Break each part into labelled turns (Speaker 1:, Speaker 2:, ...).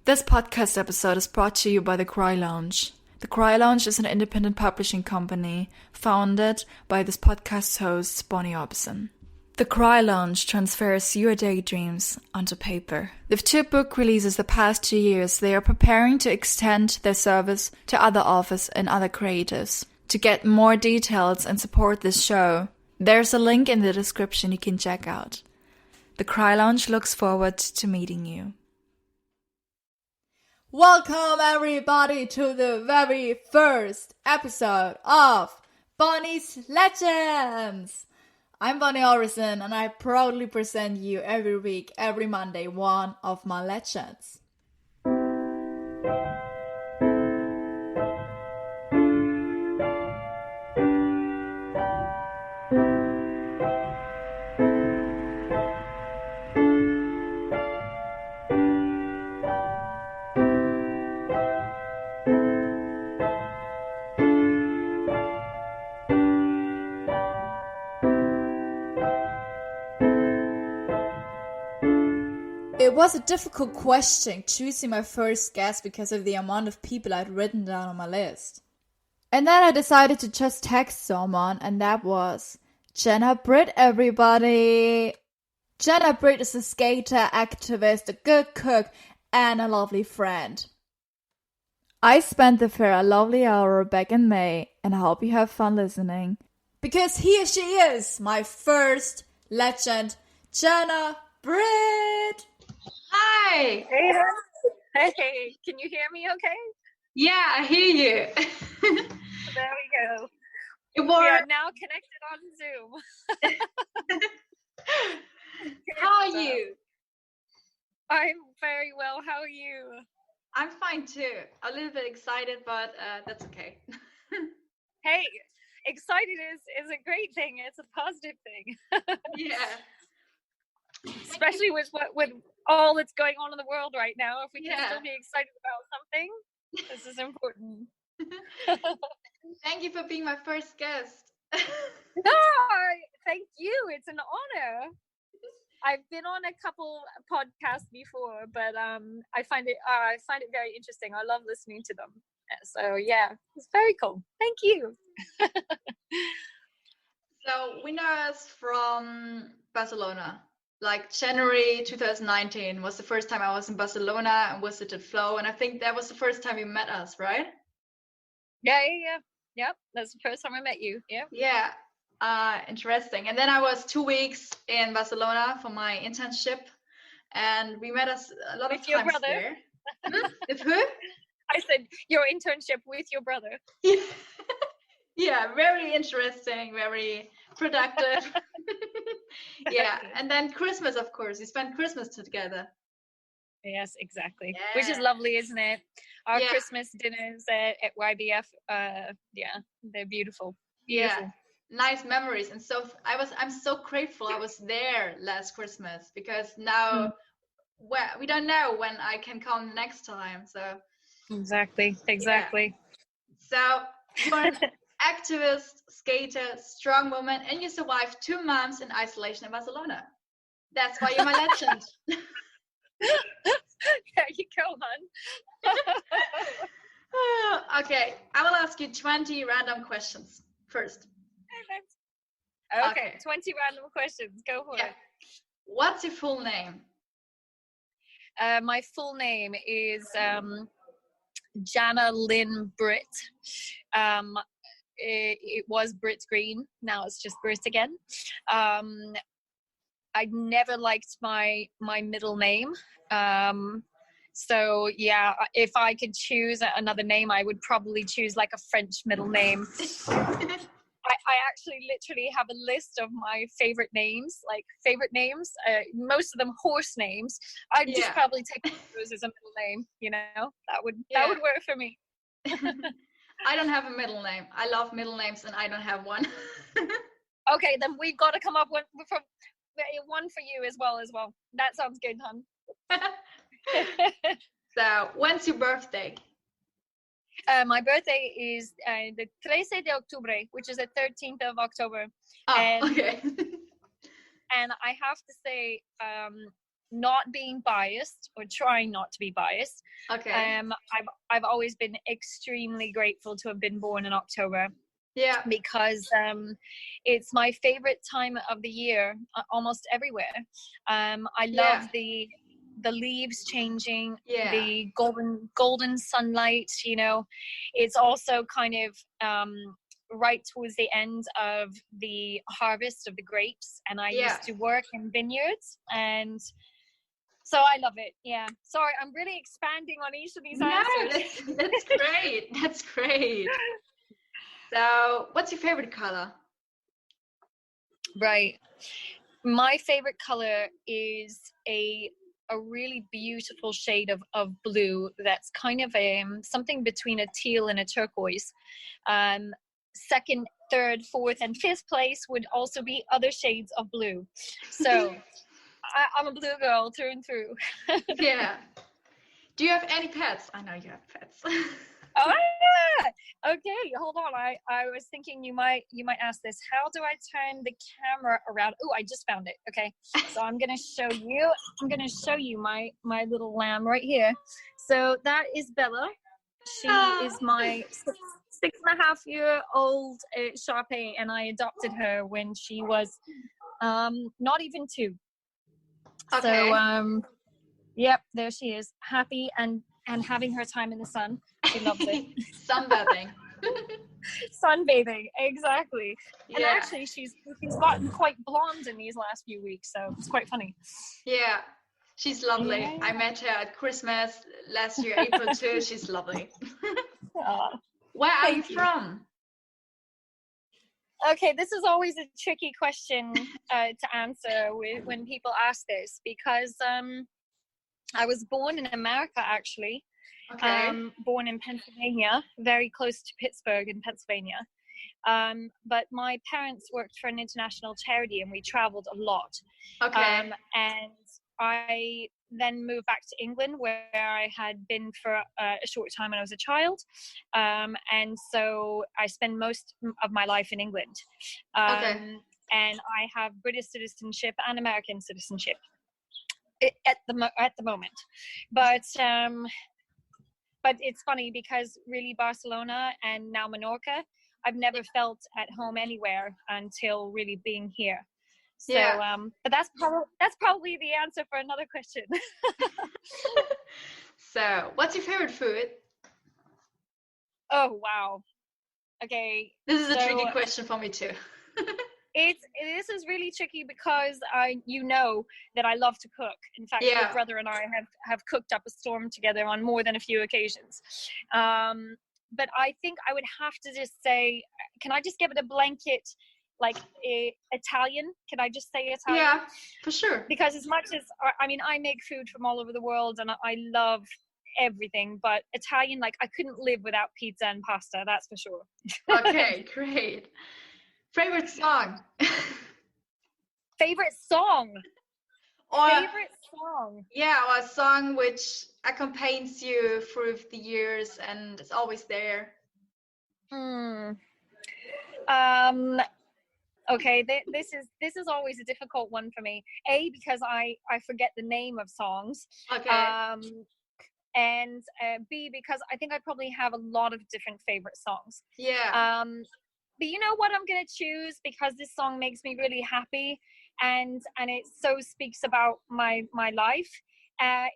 Speaker 1: This podcast episode is brought to you by The Cry Lounge. The Cry Lounge is an independent publishing company founded by this podcast's host, Bonnie Orbison. The Cry Lounge transfers your daydreams onto paper. With 2 book releases the past 2 years, they are preparing to extend their service to other authors and other creatives. To get more details and support this show, there's a link in the description you can check out. The Cry Lounge looks forward to meeting you. Welcome everybody to the very first episode of Bonnie's Legends! I'm Bonnie Orbison and I proudly present you every week, every Monday, one of my legends. It was a difficult question choosing my first guest because of the amount of people I'd written down on my list. And then I decided to just text someone, and that was Jannah Britt, everybody! Jannah Britt is a skater, activist, a good cook, and a lovely friend. I spent the fair a lovely hour back in May, and I hope you have fun listening. Because here she is, my first legend, Jannah Britt!
Speaker 2: Hi!
Speaker 3: Hey, can you hear me okay?
Speaker 2: Yeah, I hear you.
Speaker 3: There we go.
Speaker 2: We
Speaker 3: are now connected on Zoom.
Speaker 2: How are you?
Speaker 3: I'm very well. How are you?
Speaker 2: I'm fine too. A little bit excited, but that's okay.
Speaker 3: Hey, excited is a great thing. It's a positive thing.
Speaker 2: Yeah.
Speaker 3: Especially with all that's going on in the world right now. If we can
Speaker 2: Yeah.
Speaker 3: still be excited about something, this is important.
Speaker 2: Thank you for being my first guest.
Speaker 3: No, thank you. It's an honor. I've been on a couple podcasts before, but I find it very interesting. I love listening to them. So yeah, it's very cool. Thank you.
Speaker 2: So we know us from Barcelona. Like January 2019 was the first time I was in Barcelona and visited Flow, and I think that was the first time you met us, right?
Speaker 3: Yeah. Yep, that's the first time I met you. Yeah.
Speaker 2: Yeah. Interesting. And then I was 2 weeks in Barcelona for my internship, and we met us a lot of
Speaker 3: With your
Speaker 2: times
Speaker 3: brother?
Speaker 2: there. With who?
Speaker 3: I said your internship with your brother.
Speaker 2: Yeah, very interesting, very productive. Yeah, and then Christmas, of course. We spent Christmas together.
Speaker 3: Yes, exactly.
Speaker 2: Yeah.
Speaker 3: Which is lovely, isn't it? Our
Speaker 2: Yeah.
Speaker 3: Christmas dinners at YBF, yeah, they're beautiful. Beautiful.
Speaker 2: Yeah, nice memories. And so I'm so grateful I was there last Christmas, because now we don't know when I can come next time. So
Speaker 3: Exactly.
Speaker 2: So you're an activist, skater, strong woman, and you survived 2 months in isolation in Barcelona. That's why you're my legend.
Speaker 3: There you go, hon.
Speaker 2: Okay, I will ask you 20 random questions first.
Speaker 3: Okay, 20 random questions. Go for it.
Speaker 2: What's your full name?
Speaker 3: My full name is Jannah Lynn Britt. It was Britt Green. Now it's just Britt again. I never liked my middle name. So yeah, if I could choose another name, I would probably choose like a French middle name. I actually literally have a list of my favorite names, most of them horse names. I'd just probably take those as a middle name, that would work for me.
Speaker 2: I don't have a middle name. I love middle names and I don't have one.
Speaker 3: Okay, then we've got to come up with one for you as well. That sounds good, hon.
Speaker 2: So, when's your birthday?
Speaker 3: My birthday is the 13 de octubre, which is the 13th of October.
Speaker 2: Oh, okay.
Speaker 3: And I have to say, not being biased or trying not to be biased,
Speaker 2: Okay.
Speaker 3: I've always been extremely grateful to have been born in October,
Speaker 2: Yeah.
Speaker 3: because it's my favorite time of the year, almost everywhere. I love the leaves changing,
Speaker 2: Yeah.
Speaker 3: the golden sunlight. It's also kind of right towards the end of the harvest of the grapes, and I used to work in vineyards, and so I love it. Yeah. Sorry, I'm really expanding on each of these answers.
Speaker 2: That's great. That's great. So, what's your favorite color?
Speaker 3: Right. My favorite color is a really beautiful shade of blue that's kind of something between a teal and a turquoise. Second, third, fourth, and fifth place would also be other shades of blue. So I'm a blue girl through and through.
Speaker 2: Yeah. Do you have any pets? I know you have pets.
Speaker 3: Oh yeah. Okay, hold on. I was thinking you might ask this. How do I turn the camera around? Oh, I just found it. Okay. So I'm gonna show you my little lamb right here. So that is Bella. She is my 6.5-year-old Shar-Pei, and I adopted her when she was not even 2.
Speaker 2: Okay.
Speaker 3: So yep, there she is, happy and having her time in the sun. She loves it.
Speaker 2: Sunbathing.
Speaker 3: Sunbathing, exactly. And
Speaker 2: Yeah.
Speaker 3: actually she's gotten quite blonde in these last few weeks, so it's quite funny.
Speaker 2: Yeah. She's lovely.
Speaker 3: Yeah.
Speaker 2: I met her at Christmas last year, April too. She's lovely. Where are you from?
Speaker 3: Okay, this is always a tricky question to answer when people ask this, because I was born in America, actually.
Speaker 2: Okay.
Speaker 3: Born in Pennsylvania, very close to Pittsburgh in Pennsylvania. But my parents worked for an international charity, and we traveled a lot.
Speaker 2: Okay.
Speaker 3: And I then moved back to England, where I had been for a short time when I was a child. And so I spend most of my life in England.
Speaker 2: Okay.
Speaker 3: And I have British citizenship and American citizenship at the moment. But it's funny, because really Barcelona and now Menorca, I've never felt at home anywhere until really being here. So, but that's probably the answer for another question.
Speaker 2: So, what's your favorite food?
Speaker 3: Oh, wow. Okay.
Speaker 2: This is a tricky question for me too.
Speaker 3: This is really tricky, because that I love to cook. In fact, your brother and I have cooked up a storm together on more than a few occasions. But I think I would have to just say, can I just give it a blanket, like Italian? Can I just say Italian?
Speaker 2: Yeah, for sure.
Speaker 3: Because as much as, I make food from all over the world, and I love everything, but Italian, like, I couldn't live without pizza and pasta, that's for sure.
Speaker 2: Okay, great. Favorite song?
Speaker 3: Favorite song? Favorite song?
Speaker 2: Yeah, or a song which accompanies you through the years and is always there.
Speaker 3: Okay, this is always a difficult one for me. A, because I forget the name of songs.
Speaker 2: Okay.
Speaker 3: And B, because I think I probably have a lot of different favorite songs.
Speaker 2: Yeah.
Speaker 3: But you know what I'm gonna choose, because this song makes me really happy, and it so speaks about my life,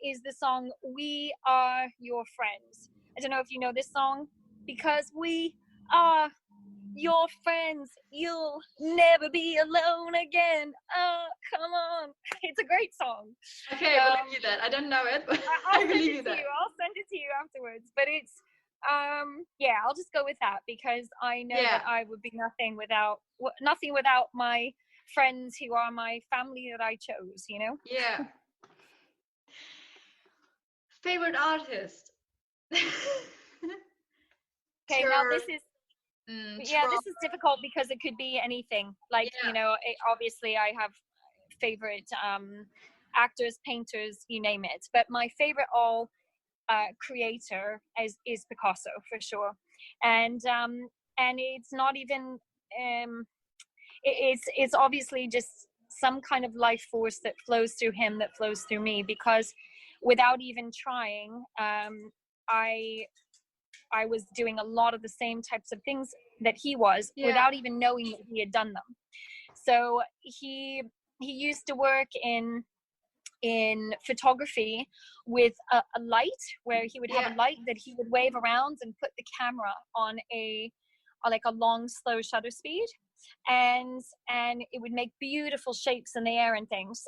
Speaker 3: is the song "We Are Your Friends." I don't know if you know this song. Because we are your friends, you'll never be alone again. Oh, come on. It's a great song.
Speaker 2: Okay, I believe you that. I don't know it, but I believe you that.
Speaker 3: I'll send it to you afterwards. But it's yeah, I'll just go with that, because I know that I would be nothing without my friends, who are my family that I chose,
Speaker 2: Yeah. Favorite artist?
Speaker 3: Okay, now this is this is difficult, because it could be anything. Like, obviously I have favorite actors, painters, you name it. But my favorite creator is Picasso, for sure. And it's not even it's obviously just some kind of life force that flows through him, that flows through me, because without even trying, I was doing a lot of the same types of things that he was, without even knowing that he had done them. So he used to work in photography with a light, where he would have a light that he would wave around and put the camera on a long slow shutter speed, and it would make beautiful shapes in the air and things.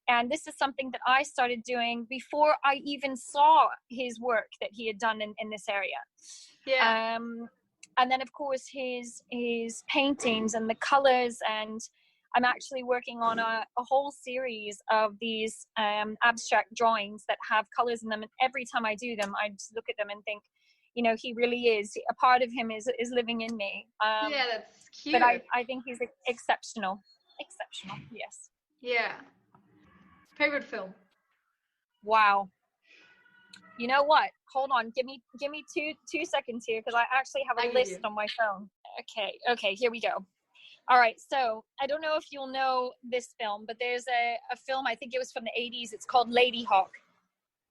Speaker 3: And this is something that I started doing before I even saw his work that he had done in this area. And then of course his paintings and the colors, and I'm actually working on a whole series of these abstract drawings that have colors in them, and every time I do them, I just look at them and think, you know, he really is, a part of him is living in me.
Speaker 2: That's cute.
Speaker 3: But I think he's exceptional, yes.
Speaker 2: Favorite film?
Speaker 3: Wow. You know what? Hold on. Give me two seconds here, because I actually have a list on my phone. Okay, here we go. All right, so I don't know if you'll know this film, but there's a film, I think it was from the 80s. It's called Lady Hawk.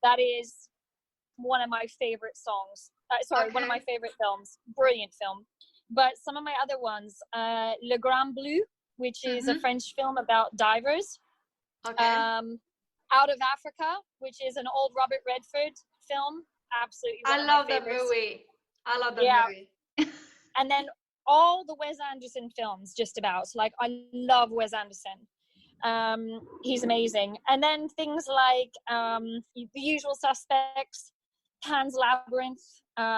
Speaker 3: That is one of my favorite songs. One of my favorite films. Brilliant film. But some of my other ones, Le Grand Bleu, which is a French film about divers. Out of Africa, which is an old Robert Redford film. Absolutely one of my favorites.
Speaker 2: I love that movie.
Speaker 3: And then all the Wes Anderson films, just about. Like, I love Wes Anderson. He's amazing. And then things like The Usual Suspects, Pan's Labyrinth,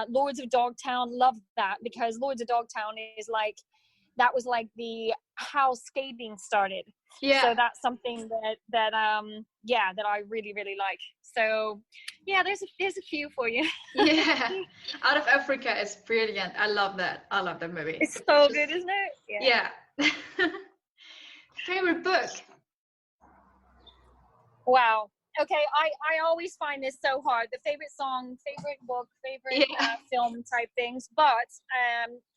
Speaker 3: Lords of Dogtown. Love that, because Lords of Dogtown is like, that was like how skating started. So that's something that I really, really like. So there's a few for you.
Speaker 2: Out of Africa is brilliant. I love that movie.
Speaker 3: It's so good, isn't it?
Speaker 2: Favorite book?
Speaker 3: Wow. Okay, I always find this so hard. The favorite song, favorite book, favorite film type things. But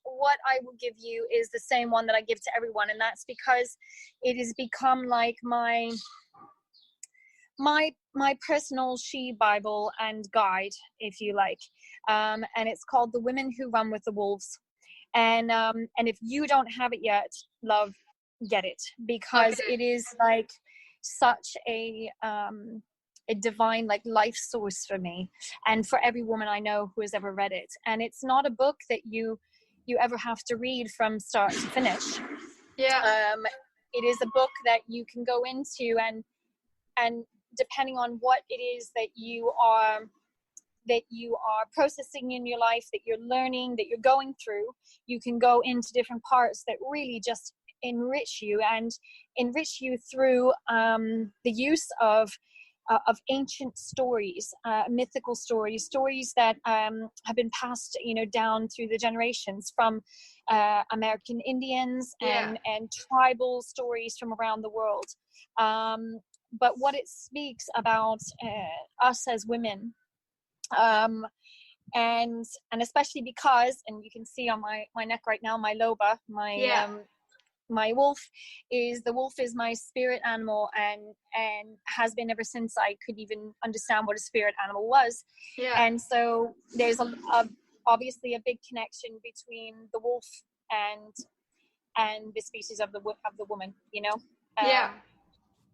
Speaker 3: what I will give you is the same one that I give to everyone, and that's because it has become like my personal she Bible and guide, if you like. And it's called The Women Who Run with the Wolves. And if you don't have it yet, love, get it, because it is like such a divine, like, life source for me and for every woman I know who has ever read it. And it's not a book that you ever have to read from start to finish. It is a book that you can go into, and depending on what it is that you are processing in your life, that you're learning, that you're going through, you can go into different parts that really just enrich you through the use of ancient stories, mythical stories that have been passed, down through the generations, from American Indians and tribal stories from around the world. But what it speaks about us as women, and especially because, and you can see on my neck right now, my loba, my wolf is my spirit animal, and has been ever since I could even understand what a spirit animal was. And so there's obviously a big connection between the wolf and the species of the woman,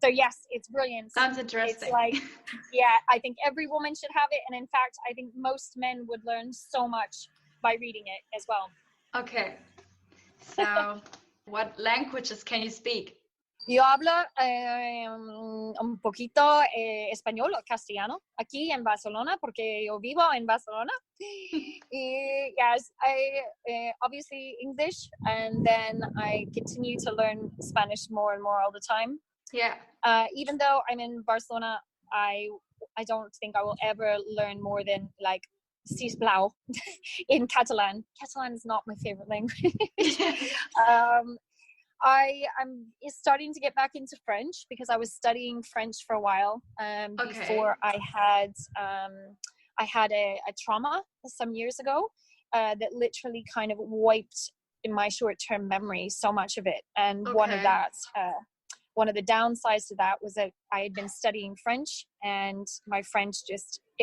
Speaker 3: So yes, it's brilliant.
Speaker 2: Sounds interesting.
Speaker 3: It's like, I think every woman should have it, and in fact, I think most men would learn so much by reading it as well.
Speaker 2: Okay, so what languages can you speak?
Speaker 3: Yo hablo un poquito español o castellano aquí en Barcelona, porque yo vivo en Barcelona. Yes, I obviously English, and then I continue to learn Spanish more and more all the time. Even though I'm in Barcelona, I don't think I will ever learn more than like sisplau in Catalan. Catalan is not my favorite language. I'm starting to get back into French, because I was studying French for a while before I had a trauma some years ago that literally kind of wiped in my short-term memory so much of it, and one of that one of the downsides to that was that I had been studying French, and my French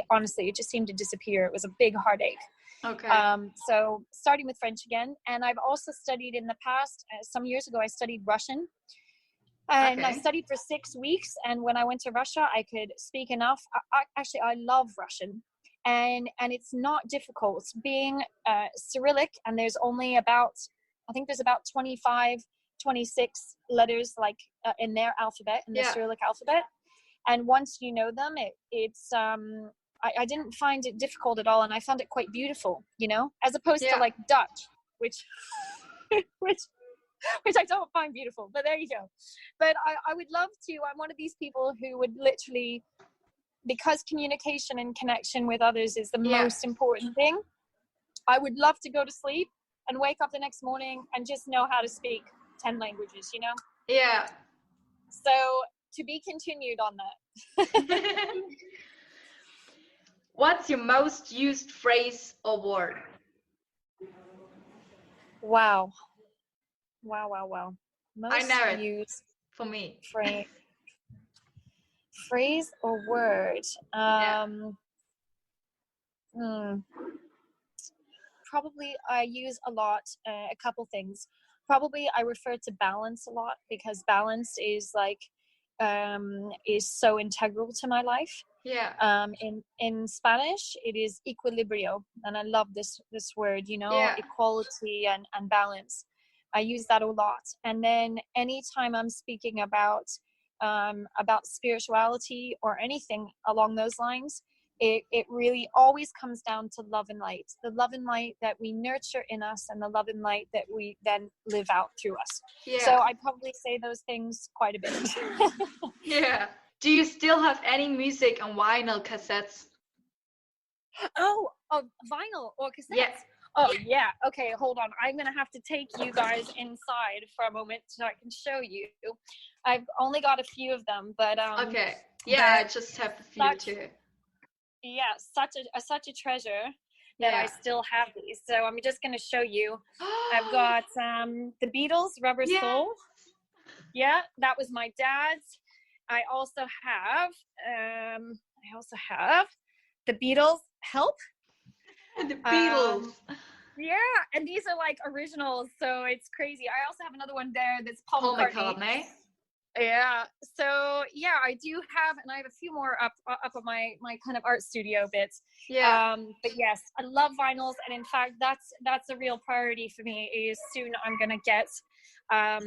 Speaker 3: honestly, it just seemed to disappear. It was a big heartache.
Speaker 2: Okay.
Speaker 3: So starting with French again. And I've also studied in the past, some years ago, I studied Russian. And I studied for 6 weeks. And when I went to Russia, I could speak enough. I love Russian. And it's not difficult. Being Cyrillic, and there's only about 25, 26 letters like in their alphabet, in the Cyrillic alphabet. And once you know them, it's I didn't find it difficult at all, and I found it quite beautiful, you know, as opposed to like Dutch, which I don't find beautiful. But there you go. But I would love to. I'm one of these people who would literally, because communication and connection with others is the most important thing, I would love to go to sleep and wake up the next morning and just know how to speak 10 languages, you know?
Speaker 2: Yeah.
Speaker 3: So to be continued on that.
Speaker 2: What's your most used phrase or word?
Speaker 3: Wow. Most
Speaker 2: I know it.
Speaker 3: used
Speaker 2: For me.
Speaker 3: Phrase or word? Probably I use a lot, a couple things. Probably I refer to balance a lot, because balance is so integral to my life.
Speaker 2: Yeah.
Speaker 3: In Spanish, it is equilibrio, and I love this word, you know, equality and balance. I use that a lot. And then anytime I'm speaking about spirituality or anything along those lines, it really always comes down to love and light. The love and light that we nurture in us, and the love and light that we then live out through us.
Speaker 2: Yeah.
Speaker 3: So I'd probably say those things quite a bit.
Speaker 2: Yeah. Do you still have any music on vinyl cassettes?
Speaker 3: Oh, vinyl or cassettes?
Speaker 2: Yeah.
Speaker 3: Oh, yeah. Okay, hold on. I'm going to have to take you guys inside for a moment so I can show you. I've only got a few of them, but...
Speaker 2: okay. Yeah, I just have a few too.
Speaker 3: Yeah, such a treasure that I still have these. So I'm just going to show you. I've got the Beatles, Rubber Soul. Yeah, that was my dad's. I also have the Beatles, Help.
Speaker 2: The Beatles.
Speaker 3: Yeah, and these are like originals, so it's crazy. I also have another one there that's Paul McCartney. Yeah, so yeah, I do have, and I have a few more up of my kind of art studio bits.
Speaker 2: Yeah.
Speaker 3: But yes, I love vinyls, and in fact, that's a real priority for me. Is soon I'm gonna get a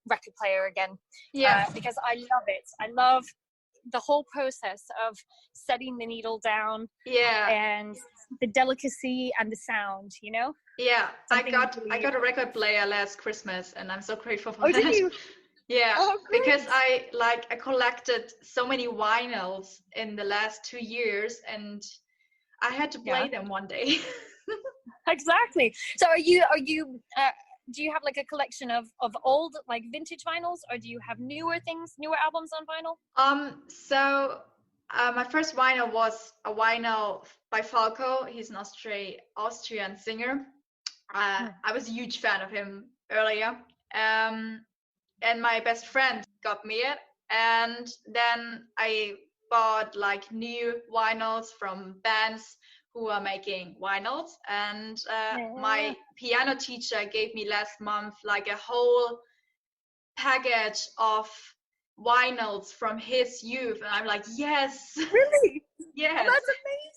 Speaker 3: record player again.
Speaker 2: Yeah.
Speaker 3: Because I love it. I love the whole process of setting the needle down.
Speaker 2: Yeah.
Speaker 3: And the delicacy and the sound, you know.
Speaker 2: Yeah,
Speaker 3: Something
Speaker 2: I got a record player last Christmas, and I'm so grateful for that.
Speaker 3: Did you?
Speaker 2: Yeah,
Speaker 3: great.
Speaker 2: because I collected so many vinyls in the last 2 years, and I had to play them one day.
Speaker 3: Exactly. So are you do you have like a collection of old, like vintage vinyls, or do you have newer albums on vinyl?
Speaker 2: So my first vinyl was a vinyl by Falco. He's an Austrian singer. I was a huge fan of him earlier. And my best friend got me it. And then I bought like new vinyls from bands who are making vinyls. And my piano teacher gave me last month like a whole package of vinyls from his youth. And I'm like, yes.
Speaker 3: Really?
Speaker 2: Yes.
Speaker 3: That's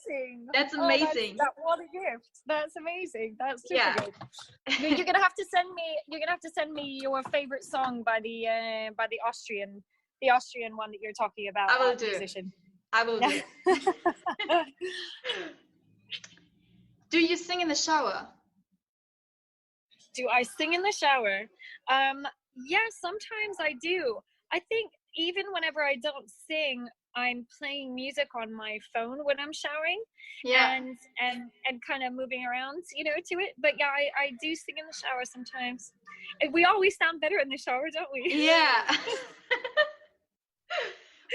Speaker 3: amazing.
Speaker 2: That's amazing.
Speaker 3: What a gift. That's amazing. That's super good. You're gonna have to send me your favorite song by the Austrian one that you're talking about.
Speaker 2: I will do.
Speaker 3: Musician.
Speaker 2: I will do. Do you sing in the shower?
Speaker 3: Do I sing in the shower? Yeah, sometimes I do. I think even whenever I don't sing, I'm playing music on my phone when I'm showering.
Speaker 2: Yeah.
Speaker 3: And kind of moving around, you know, to it. But yeah, I do sing in the shower sometimes. We always sound better in the shower, don't we?
Speaker 2: Yeah.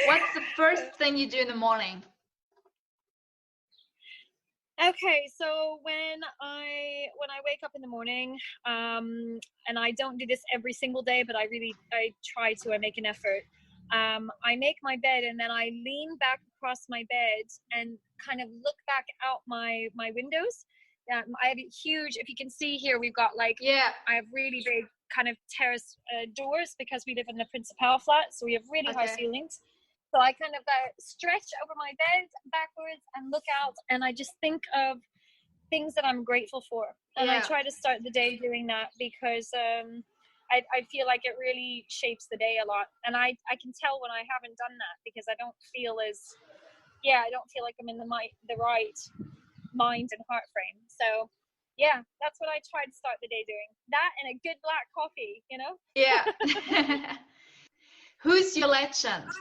Speaker 2: What's the first thing you do in the morning?
Speaker 3: Okay, so when I wake up in the morning, and I don't do this every single day, but I try to. I make an effort. I make my bed, and then I lean back across my bed and kind of look back out my windows. I have a huge. If you can see here, we've got like I have really big kind of terrace doors because we live in the Principal flat, so we have really high ceilings. So I kind of stretch over my bed backwards and look out, and I just think of things that I'm grateful for. And I try to start the day doing that because I feel like it really shapes the day a lot. And I can tell when I haven't done that because I don't feel like I'm in the right mind and heart frame. So yeah, that's what I try to start the day doing. That and a good black coffee, you know?
Speaker 2: Yeah. Who's your legend?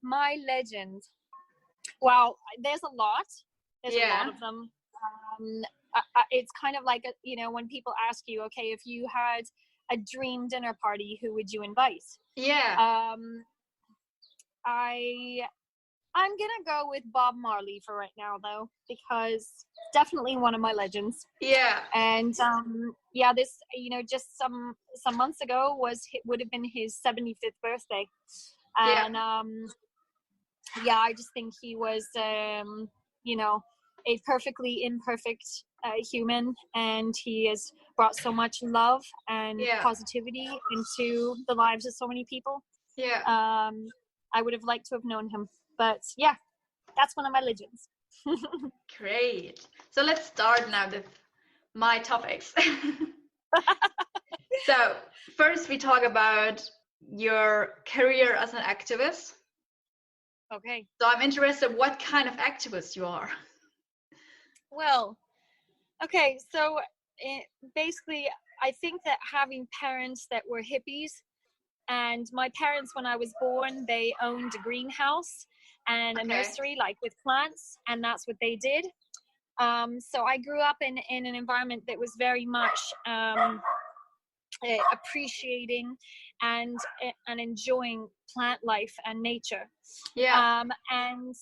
Speaker 3: My legend. Well, there's a lot. There's a lot of them. It's kind of like, when people ask you, okay, if you had a dream dinner party, who would you invite?
Speaker 2: Yeah.
Speaker 3: I'm gonna go with Bob Marley for right now, though, because definitely one of my legends.
Speaker 2: Yeah.
Speaker 3: And this, just some months ago would have been his 75th birthday, and I just think he was, a perfectly imperfect human, and he has brought so much love and positivity into the lives of so many people.
Speaker 2: Yeah.
Speaker 3: I would have liked to have known him, but yeah, that's one of my legends.
Speaker 2: Great. So let's start now with my topics. So first we talk about your career as an activist.
Speaker 3: Okay.
Speaker 2: So I'm interested what kind of activist you are.
Speaker 3: Well, okay, so basically I think that having parents that were hippies, and my parents, when I was born, they owned a greenhouse and a nursery, like with plants, and that's what they did. So I grew up in an environment that was very much appreciating and enjoying plant life and nature.
Speaker 2: Yeah.
Speaker 3: And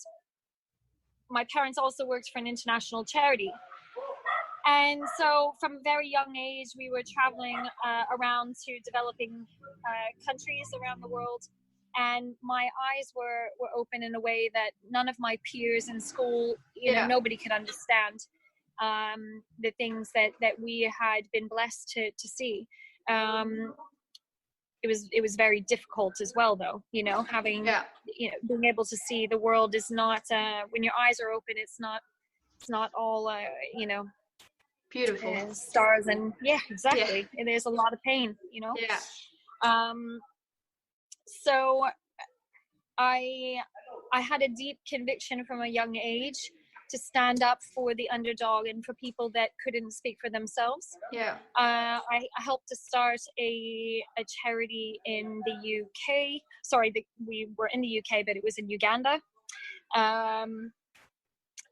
Speaker 3: my parents also worked for an international charity. And so from a very young age, we were traveling around to developing countries around the world. And my eyes were open in a way that none of my peers in school, nobody could understand the things that we had been blessed to see. It was very difficult as well, though, having, being able to see the world is not, when your eyes are open, it's not all,
Speaker 2: beautiful
Speaker 3: stars and exactly. And there's a lot of pain, so I had a deep conviction from a young age to stand up for the underdog and for people that couldn't speak for themselves. I helped to start a charity in the UK. We were in the UK, but it was in Uganda.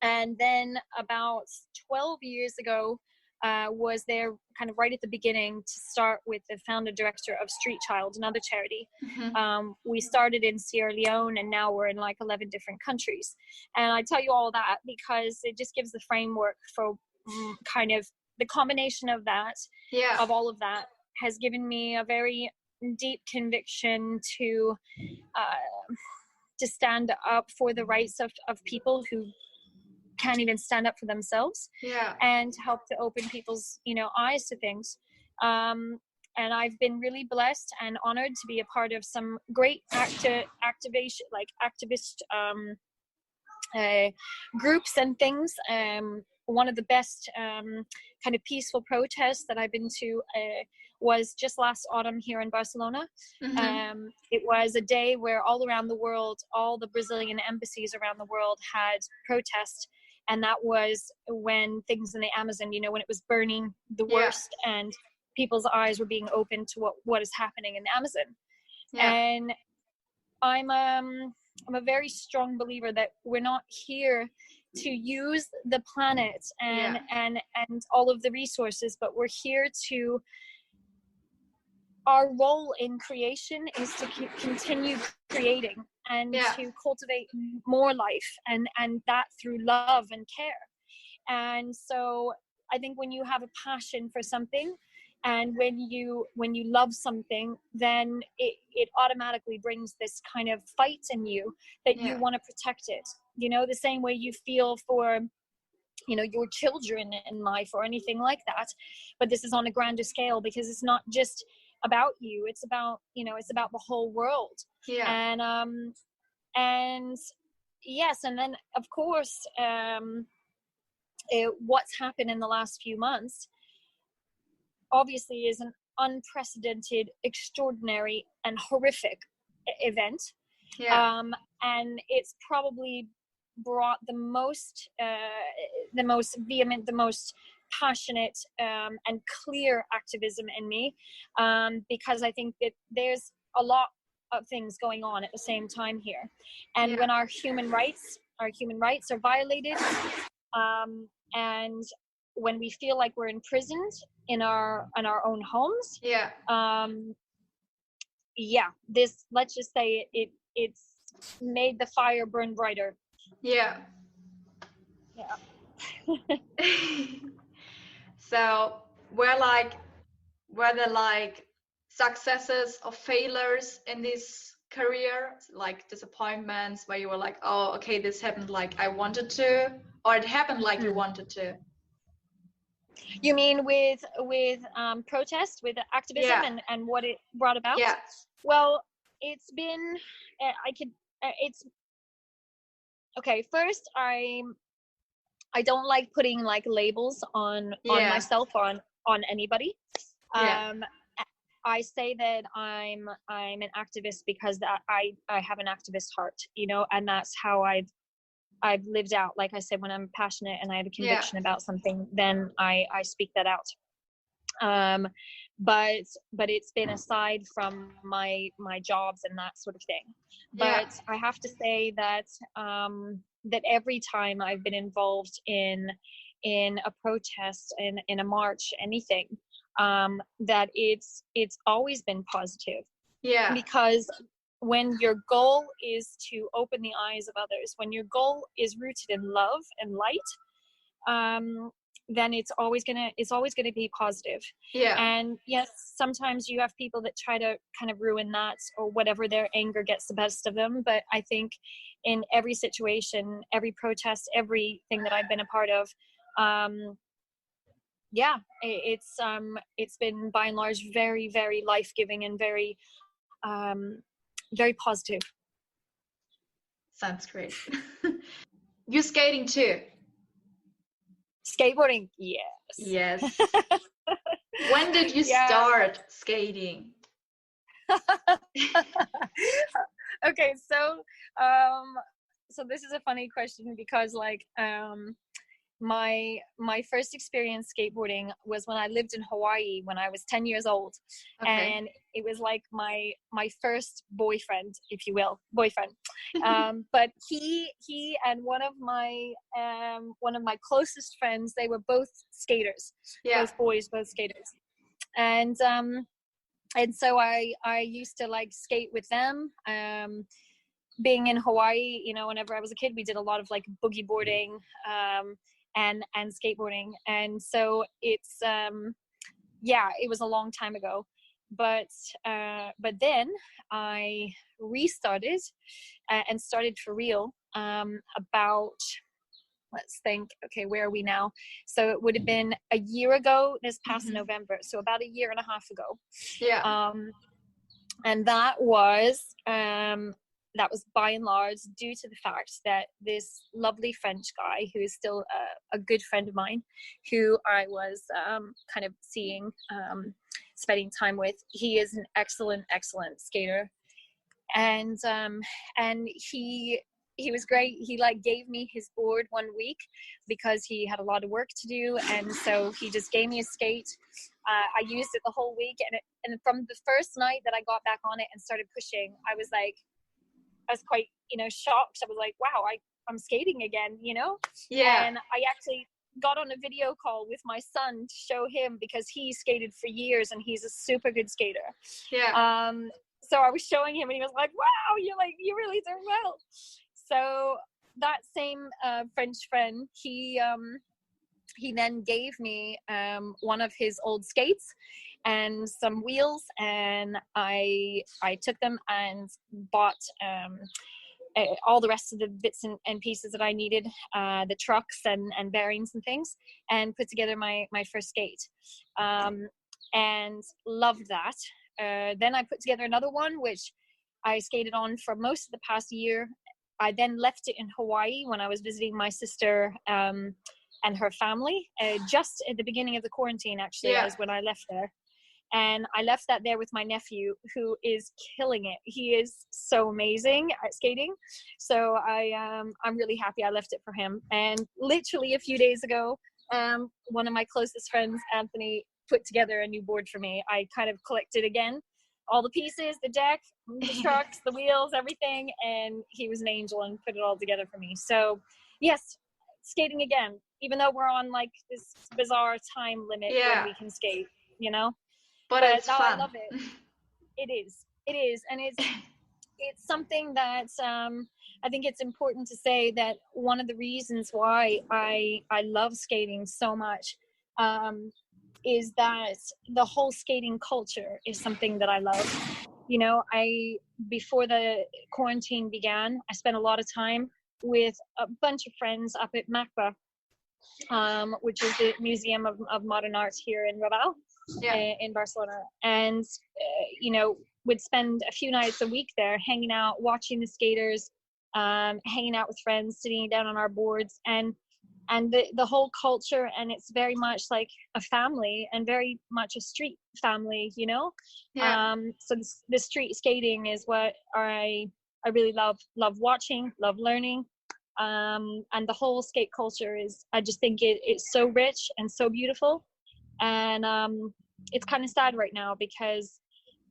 Speaker 3: And then about 12 years ago, was there kind of right at the beginning to start with the founder director of Street Child, another charity.
Speaker 2: Mm-hmm.
Speaker 3: We started in Sierra Leone, and now we're in like 11 different countries. And I tell you all that because it just gives the framework for kind of the combination of that, of all of that, has given me a very deep conviction to stand up for the rights of people who can't even stand up for themselves, and help to open people's eyes to things. And I've been really blessed and honored to be a part of some great activist groups and things. One of the best kind of peaceful protests that I've been to was just last autumn here in Barcelona.
Speaker 2: Mm-hmm.
Speaker 3: It was a day where all around the world, all the Brazilian embassies around the world had protests. And that was when things in the Amazon, when it was burning the worst, and people's eyes were being opened to what is happening in the Amazon. And I'm a very strong believer that we're not here to use the planet and all of the resources, but we're here to, our role in creation is to continue creating and to cultivate more life, and that through love and care. And so I think when you have a passion for something, and when you love something, then it automatically brings this kind of fight in you that you want to protect it, the same way you feel for your children in life or anything like that. But this is on a grander scale, because it's not just about you, it's about it's about the whole world. And yes, and then of course what's happened in the last few months obviously is an unprecedented, extraordinary, and horrific event. And it's probably brought the most vehement, the most passionate and clear activism in me, because I think that there's a lot of things going on at the same time here. And when our human rights are violated, and when we feel like we're imprisoned in our own homes, this, let's just say it's made the fire burn brighter.
Speaker 2: So were there like successes or failures in this career, like disappointments where you were like, oh, okay, this happened like I wanted to, or it happened like you wanted to?
Speaker 3: You mean with protest, with activism, and what it brought about? Well, it's been it's okay. First, I don't like putting like labels on myself or on anybody. I say that I'm an activist because that I have an activist heart, and that's how I've lived out. Like I said, when I'm passionate and I have a conviction about something, then I speak that out. But it's been aside from my jobs and that sort of thing. But I have to say that that every time I've been involved in a protest, in a march, anything, that it's always been positive. Because when your goal is to open the eyes of others, when your goal is rooted in love and light, then it's always gonna be positive. And yes, sometimes you have people that try to kind of ruin that, or whatever, their anger gets the best of them. But I think in every situation, every protest, everything that I've been a part of, it's been by and large very, very life-giving and very very positive.
Speaker 2: Sounds great. You skating too?
Speaker 3: Skateboarding, yes.
Speaker 2: When did you start skating?
Speaker 3: Okay, so this is a funny question, because like my first experience skateboarding was when I lived in Hawaii when I was 10 years old. And it was like my first boyfriend, if you will, but he and one of my closest friends, they were both skaters, both boys, both skaters. And so I used to like skate with them. Being in Hawaii, whenever I was a kid, we did a lot of like boogie boarding, and skateboarding. And so it's it was a long time ago, but then I restarted and started for real about, let's think, okay, where are we now? So it would have been a year ago this past November, so about a year and a half ago. And that was by and large due to the fact that this lovely French guy, who is still a good friend of mine, who I was kind of seeing, spending time with, he is an excellent skater. And he was great. He like gave me his board one week because he had a lot of work to do, and so he just gave me a skate. I used it the whole week, and from the first night that I got back on it and started pushing, I was quite, shocked. I was like, wow, I'm skating again, And I actually got on a video call with my son to show him, because he skated for years and he's a super good skater. So I was showing him and he was like, wow, you're really doing well. So that same French friend, he he then gave me one of his old skates and some wheels, and I took them and bought all the rest of the bits and pieces that I needed, the trucks and bearings and things, and put together my first skate, and loved that. Then I put together another one, which I skated on for most of the past year. I then left it in Hawaii when I was visiting my sister and her family, just at the beginning of the quarantine, actually, is when I left there. And I left that there with my nephew, who is killing it. He is so amazing at skating. So I'm really happy I left it for him. And literally a few days ago, one of my closest friends, Anthony, put together a new board for me. I kind of collected again all the pieces, the deck, the trucks, the wheels, everything. And he was an angel and put it all together for me. So yes, skating again, even though we're on like this bizarre time limit when we can skate, you know?
Speaker 2: But it's fun.
Speaker 3: I love it. It is, and it's something that I think it's important to say that one of the reasons why I love skating so much is that the whole skating culture is something that I love. You know, before the quarantine began, I spent a lot of time with a bunch of friends up at MACBA, which is the Museum of Modern Art here in Raval. In Barcelona, and you know, would spend a few nights a week there hanging out, watching the skaters, hanging out with friends, sitting down on our boards, and the whole culture. And it's very much like a family, and very much a street family, you know. So the street skating is what I really love watching, love learning, and the whole skate culture is, I just think it's so rich and so beautiful. And it's kind of sad right now because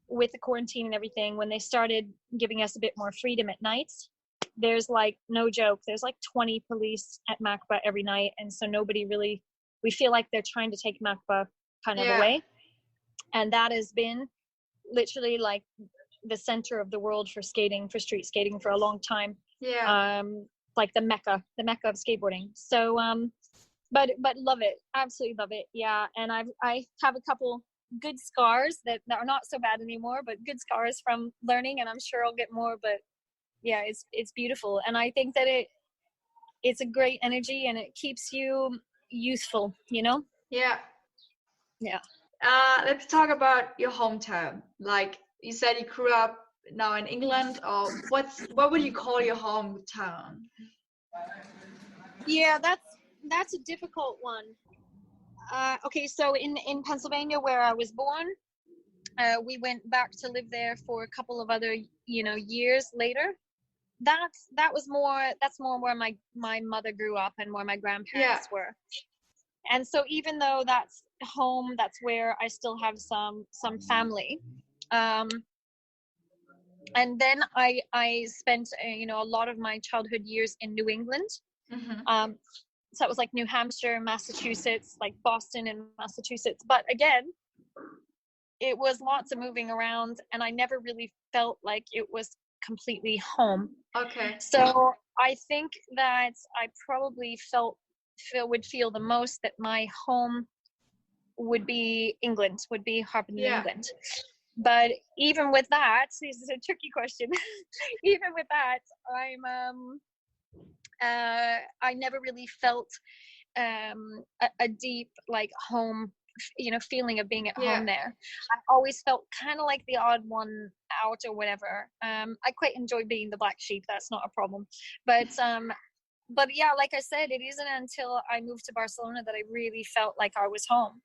Speaker 3: with the quarantine and everything, when they started giving us a bit more freedom at nights, there's like, no joke, there's like 20 police at MACBA every night. And so nobody really, we feel like they're trying to take MACBA kind of away. And that has been literally like the center of the world for skating, for street skating for a long time. Like the mecca of skateboarding. So but love it, absolutely love it. And I have a couple good scars that are not so bad anymore, but good scars from learning, and I'm sure I'll get more. But yeah, it's beautiful, and I think that it's a great energy, and it keeps you youthful, you know.
Speaker 2: Let's talk about your hometown. Like you said, you grew up now in England, or what would you call your hometown?
Speaker 3: Yeah, that's a difficult one. Okay, so in Pennsylvania, where I was born, we went back to live there for a couple of other, you know, years later. That's more where my mother grew up and where my grandparents were. And so even though that's home, that's where I still have some family. And then I spent you know, a lot of my childhood years in New England. So it was like New Hampshire, Massachusetts, like Boston and Massachusetts. But again, it was lots of moving around, and I never really felt like it was completely home.
Speaker 2: Okay.
Speaker 3: So I think that I probably would feel the most that my home would be England, would be Harpen, England. But even with that, this is a tricky question. Even with that, I never really felt a deep like home, you know, feeling of being at home there. I always felt kind of like the odd one out or whatever. I quite enjoy being the black sheep. That's not a problem. But yeah, like I said, it isn't until I moved to Barcelona that I really felt like I was home.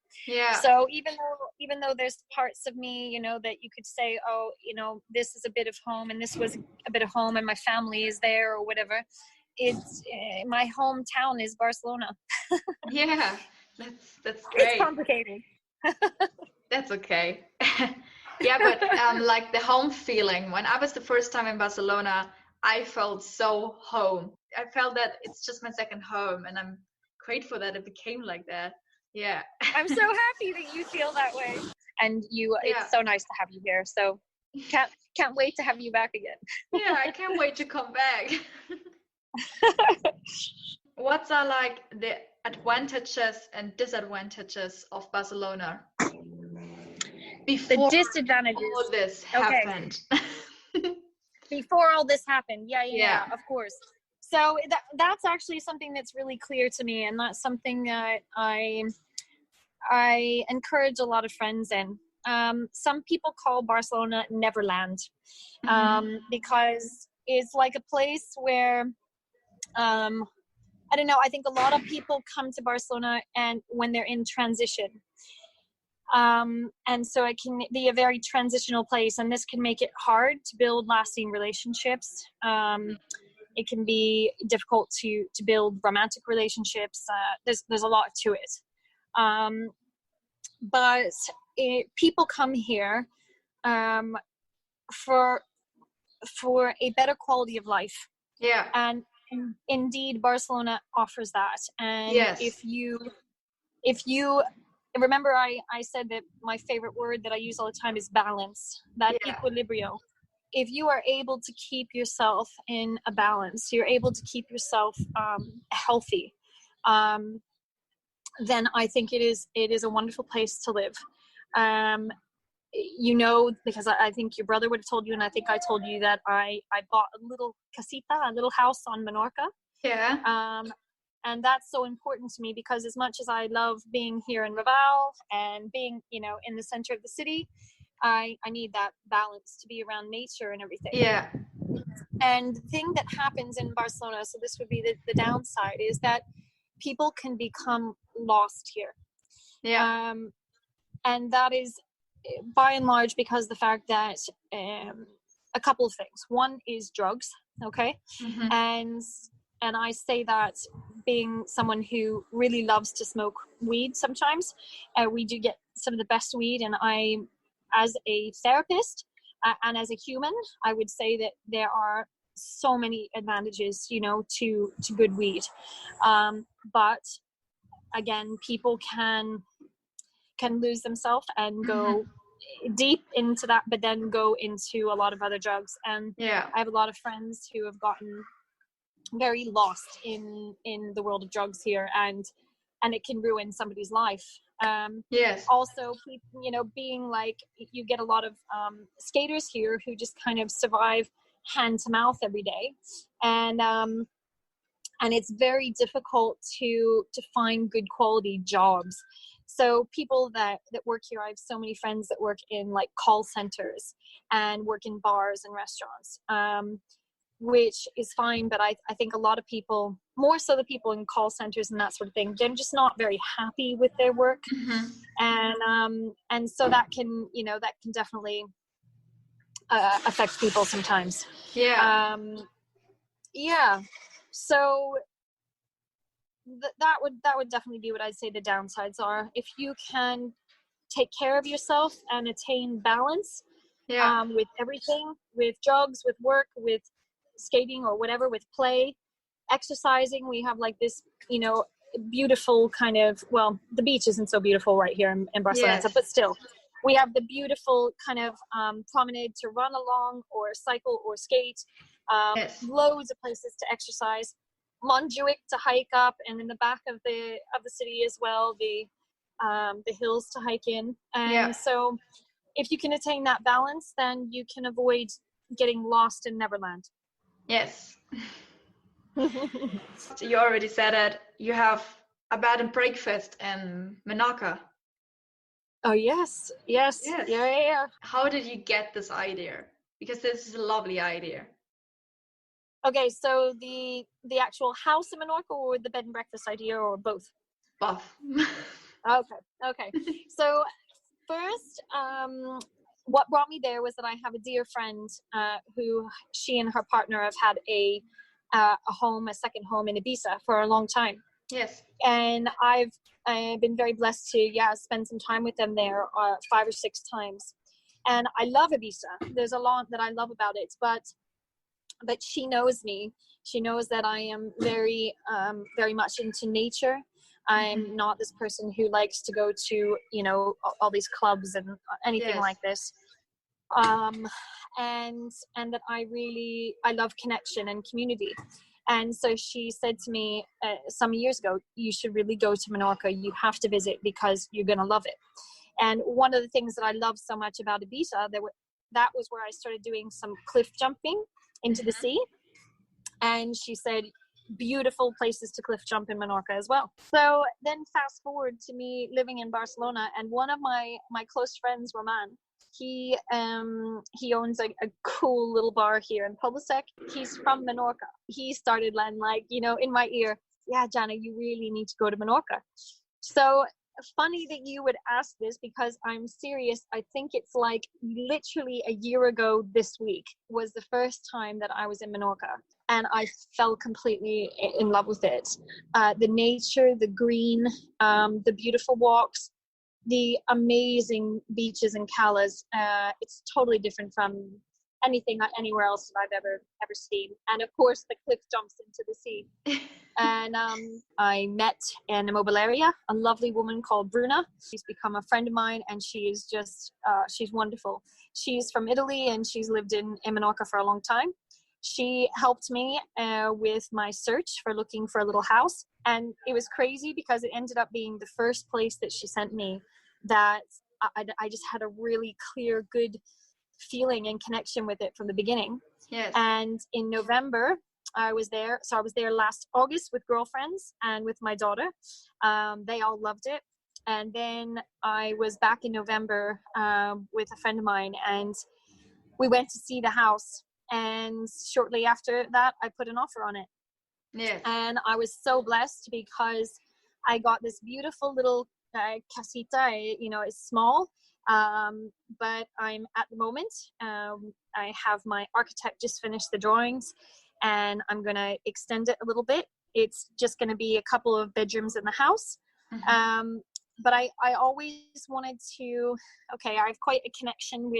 Speaker 3: So even though there's parts of me, you know, that you could say, oh, you know, this is a bit of home and this was a bit of home and my family is there or whatever, it's my hometown is Barcelona.
Speaker 2: That's great.
Speaker 3: It's complicated.
Speaker 2: That's okay. But like the home feeling, when I was the first time in Barcelona, I felt so home. I felt that it's just my second home, and I'm grateful that it became like that.
Speaker 3: I'm so happy that you feel that way, and it's so nice to have you here. So can't wait to have you back again.
Speaker 2: I can't wait to come back. what are like the advantages and disadvantages of Barcelona
Speaker 3: The
Speaker 2: before
Speaker 3: disadvantages.
Speaker 2: all this
Speaker 3: Okay.
Speaker 2: happened?
Speaker 3: Before all this happened,
Speaker 2: Yeah.
Speaker 3: of course. So that's actually something that's really clear to me, and that's something that I encourage a lot of friends in. Some people call Barcelona Neverland, because it's like a place where, I don't know, I think a lot of people come to Barcelona and when they're in transition. And so it can be a very transitional place, and this can make it hard to build lasting relationships. It can be difficult to build romantic relationships. There's a lot to it. But people come here for a better quality of life.
Speaker 2: Yeah.
Speaker 3: And indeed, Barcelona offers that. And
Speaker 2: Yes.
Speaker 3: if you remember, I said that my favorite word that I use all the time is balance, that equilibrio. If you are able to keep yourself in a balance, you're able to keep yourself healthy, then I think it is a wonderful place to live. You know, because I think your brother would have told you, and I think I told you, that I bought a little casita, a little house on Menorca.
Speaker 2: Yeah.
Speaker 3: And that's so important to me, because as much as I love being here in Raval and being, you know, in the center of the city, I need that balance to be around nature and everything.
Speaker 2: Yeah.
Speaker 3: And the thing that happens in Barcelona, so this would be the downside, is that people can become lost here.
Speaker 2: Yeah.
Speaker 3: And that is by and large because the fact that a couple of things. One is drugs, okay? And I say that being someone who really loves to smoke weed sometimes. We do get some of the best weed, and I, as a therapist and as a human, I would say that there are so many advantages, you know, to good weed. But again, people can lose themselves and go deep into that, but then go into a lot of other drugs. And I have a lot of friends who have gotten very lost in the world of drugs here, and it can ruin somebody's life. Also, you know, being like, you get a lot of skaters here who just kind of survive hand to mouth every day, and it's very difficult to find good quality jobs. So people that work here, I have so many friends that work in like call centers and work in bars and restaurants, which is fine. But I think a lot of people, more so the people in call centers and that sort of thing, they're just not very happy with their work. And so that can, you know, that can definitely affect people sometimes. So that would definitely be what I'd say the downsides are. If you can take care of yourself and attain balance with everything, with drugs, with work, with skating or whatever, with play, exercising. We have like this, you know, beautiful kind of, well, the beach isn't so beautiful right here in Barcelona, but still we have the beautiful kind of promenade to run along or cycle or skate, loads of places to exercise, Montjuic to hike up, and in the back of the city as well, the hills to hike in. And so if you can attain that balance, then you can avoid getting lost in Neverland.
Speaker 2: Yes. You already said it. You have a bed and breakfast in Menorca.
Speaker 3: Oh, yes. Yeah.
Speaker 2: How did you get this idea? Because this is a lovely idea.
Speaker 3: Okay, so the actual house in Menorca, or the bed and breakfast idea, or both?
Speaker 2: Both.
Speaker 3: Okay. So first, what brought me there was that I have a dear friend who, she and her partner have had a second home in Ibiza for a long time.
Speaker 2: Yes.
Speaker 3: And I've been very blessed to spend some time with them there 5 or 6 times. And I love Ibiza. There's a lot that I love about it, but she knows me. She knows that I am very, very much into nature. I'm not this person who likes to go to, you know, all these clubs and anything like this. And that I love connection and community. And so she said to me some years ago, you should really go to Menorca. You have to visit because you're going to love it. And one of the things that I love so much about Ibiza, that was where I started doing some cliff jumping into the sea. And she said, beautiful places to cliff jump in Menorca as well. So then fast forward to me living in Barcelona, and one of my close friends, Roman, he owns a cool little bar here in Poblsec. He's from Menorca. He started letting, like, you know, in my ear, yeah, Jannah, you really need to go to Menorca. So funny that you would ask this, because I'm serious. I think it's like literally a year ago this week was the first time that I was in Menorca, and I fell completely in love with it. The nature, the green, the beautiful walks, the amazing beaches and calas. It's totally different from anything anywhere else that I've ever seen. And of course, the cliff jumps into the sea. And I met in Immobiliaria a lovely woman called Bruna. She's become a friend of mine, and she is just, she's wonderful. She's from Italy, and she's lived in Menorca for a long time. She helped me with my search for looking for a little house. And it was crazy because it ended up being the first place that she sent me that I just had a really clear, good feeling and connection with it from the beginning.
Speaker 2: Yes.
Speaker 3: And in November, I was there. So I was there last August with girlfriends and with my daughter. They all loved it. And then I was back in November with a friend of mine, and we went to see the house. And shortly after that, I put an offer on it.
Speaker 2: Yes.
Speaker 3: And I was so blessed because I got this beautiful little casita. You know, it's small, but I'm at the moment, I have my architect just finished the drawings, and I'm going to extend it a little bit. It's just going to be a couple of bedrooms in the house.
Speaker 2: Mm-hmm.
Speaker 3: But I always wanted to, I have quite a connection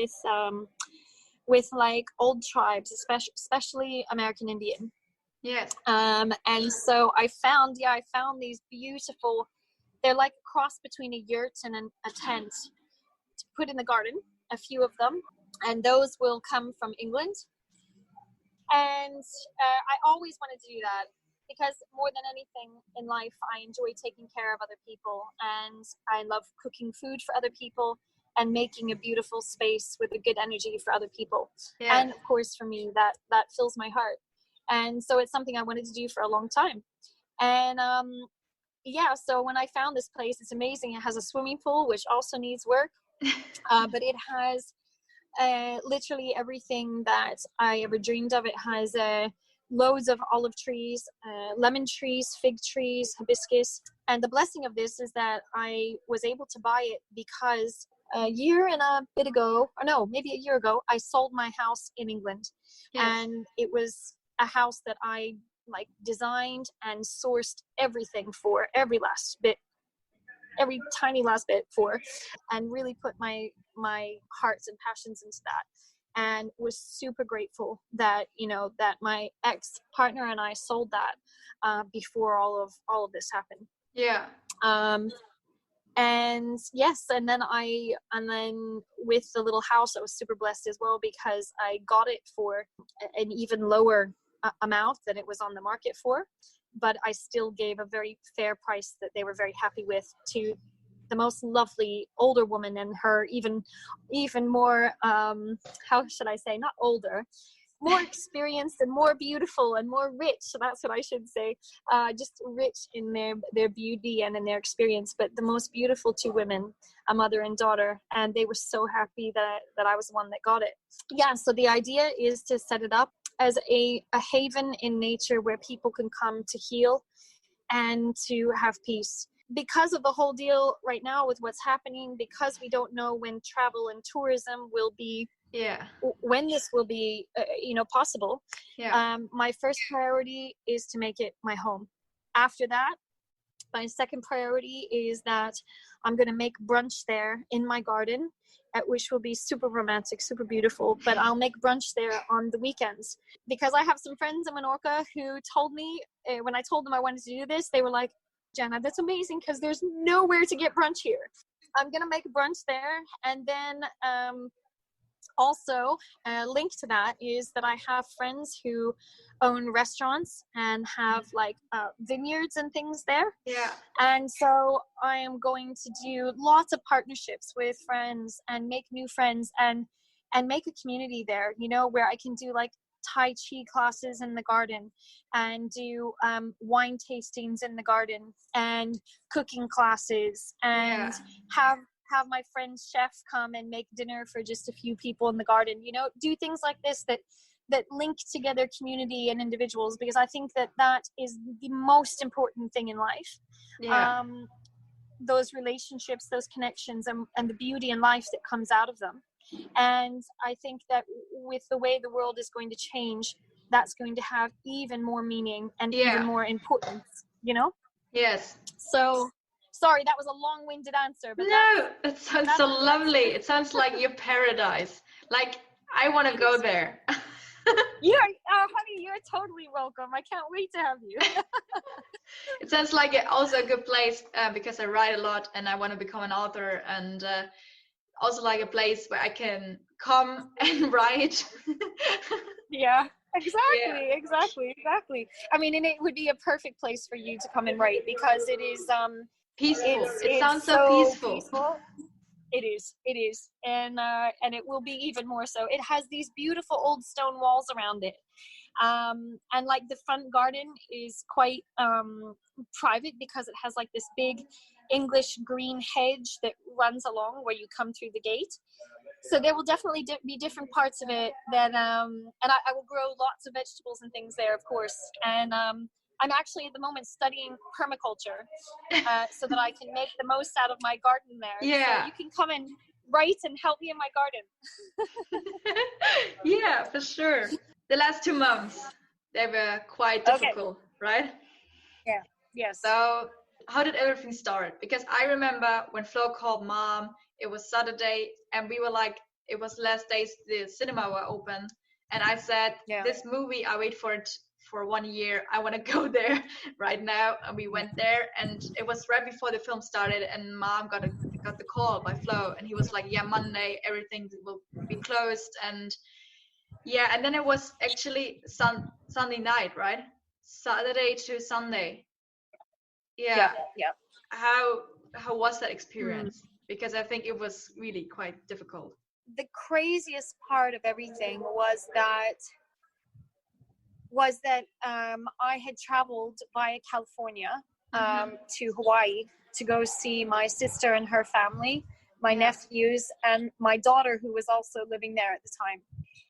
Speaker 3: with like old tribes, especially American Indian.
Speaker 2: Yes.
Speaker 3: And so I found these beautiful, they're like a cross between a yurt and a tent to put in the garden, a few of them. And those will come from England. And I always wanted to do that because more than anything in life, I enjoy taking care of other people. And I love cooking food for other people and making a beautiful space with a good energy for other people.
Speaker 2: Yes.
Speaker 3: And of course, for me, that fills my heart. And so it's something I wanted to do for a long time. And so when I found this place, it's amazing. It has a swimming pool, which also needs work, but it has literally everything that I ever dreamed of. It has loads of olive trees, lemon trees, fig trees, hibiscus. And the blessing of this is that I was able to buy it because a year and a bit ago, or no, maybe a year ago, I sold my house in England.
Speaker 2: Yes.
Speaker 3: And it was a house that I like designed and sourced everything for, every tiny last bit for, and really put my hearts and passions into that, and was super grateful that, you know, that my ex-partner and I sold that before all of this happened.
Speaker 2: Yeah.
Speaker 3: And yes, and then with the little house, I was super blessed as well because I got it for an even lower amount than it was on the market for, but I still gave a very fair price that they were very happy with to the most lovely older woman, and her even more, how should I say, not older, more experienced and more beautiful and more rich. So that's what I should say. Just rich in their beauty and in their experience, but the most beautiful two women, a mother and daughter, and they were so happy that I was the one that got it. Yeah, so the idea is to set it up as a haven in nature where people can come to heal and to have peace. Because of the whole deal right now with what's happening, because we don't know when travel and tourism will be, when this will be, possible.
Speaker 2: Yeah.
Speaker 3: My first priority is to make it my home. After that, my second priority is that I'm going to make brunch there in my garden, which will be super romantic, super beautiful. But I'll make brunch there on the weekends because I have some friends in Menorca who told me when I told them I wanted to do this, they were like, Jannah, that's amazing because there's nowhere to get brunch here. I'm going to make brunch there. And then Also, a link to that is that I have friends who own restaurants and have like vineyards and things there.
Speaker 2: Yeah.
Speaker 3: And so I am going to do lots of partnerships with friends and make new friends and make a community there, you know, where I can do like Tai Chi classes in the garden and do wine tastings in the garden and cooking classes and have my friend's chef come and make dinner for just a few people in the garden, you know, do things like this that link together community and individuals, because I think that is the most important thing in life. Those relationships, those connections, and the beauty in life that comes out of them. And I think that with the way the world is going to change, that's going to have even more meaning and even more importance, you know?
Speaker 2: Yes.
Speaker 3: So sorry, that was a long-winded answer, but
Speaker 2: no, it sounds so lovely. It sounds like your paradise. Like, I want to go there.
Speaker 3: Honey, you're totally welcome. I can't wait to have you.
Speaker 2: It sounds like also a good place because I write a lot and I want to become an author, and also like a place where I can come and write.
Speaker 3: Yeah, exactly. I mean, and it would be a perfect place for you to come and write, because it is
Speaker 2: peaceful. It sounds so peaceful.
Speaker 3: It is, and it will be even more so. It has these beautiful old stone walls around it, and like the front garden is quite private, because it has like this big English green hedge that runs along where you come through the gate. So there will definitely be different parts of it that, and I will grow lots of vegetables and things there, of course. And I'm actually at the moment studying permaculture, so that I can make the most out of my garden there.
Speaker 2: Yeah.
Speaker 3: So you can come and write and help me in my garden.
Speaker 2: Yeah, for sure. The last 2 months, they were quite difficult, right?
Speaker 3: Yeah. Yes.
Speaker 2: So how did everything start? Because I remember when Flo called Mom, it was Saturday, and we were like, it was last days the cinema were open, and I said, this movie, I wait for it for 1 year. I want to go there right now. And we went there, and it was right before the film started, and Mom got the call by Flo, and he was like, yeah, Monday everything will be closed. And and then it was actually Sunday night, right? Saturday to Sunday. Yeah. How was that experience? Because I think it was really quite difficult.
Speaker 3: The craziest part of everything was that I had traveled via California to Hawaii to go see my sister and her family, my nephews, and my daughter, who was also living there at the time.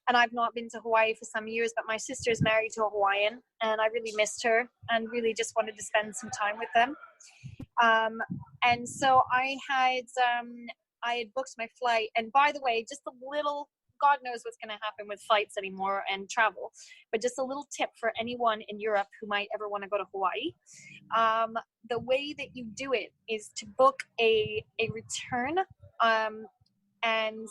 Speaker 3: And I've not been to Hawaii for some years, but my sister's married to a Hawaiian, and I really missed her and really just wanted to spend some time with them. And so I had booked my flight. And by the way, just a little, God knows what's going to happen with flights anymore and travel, but just a little tip for anyone in Europe who might ever want to go to Hawaii. The way that you do it is to book a return, and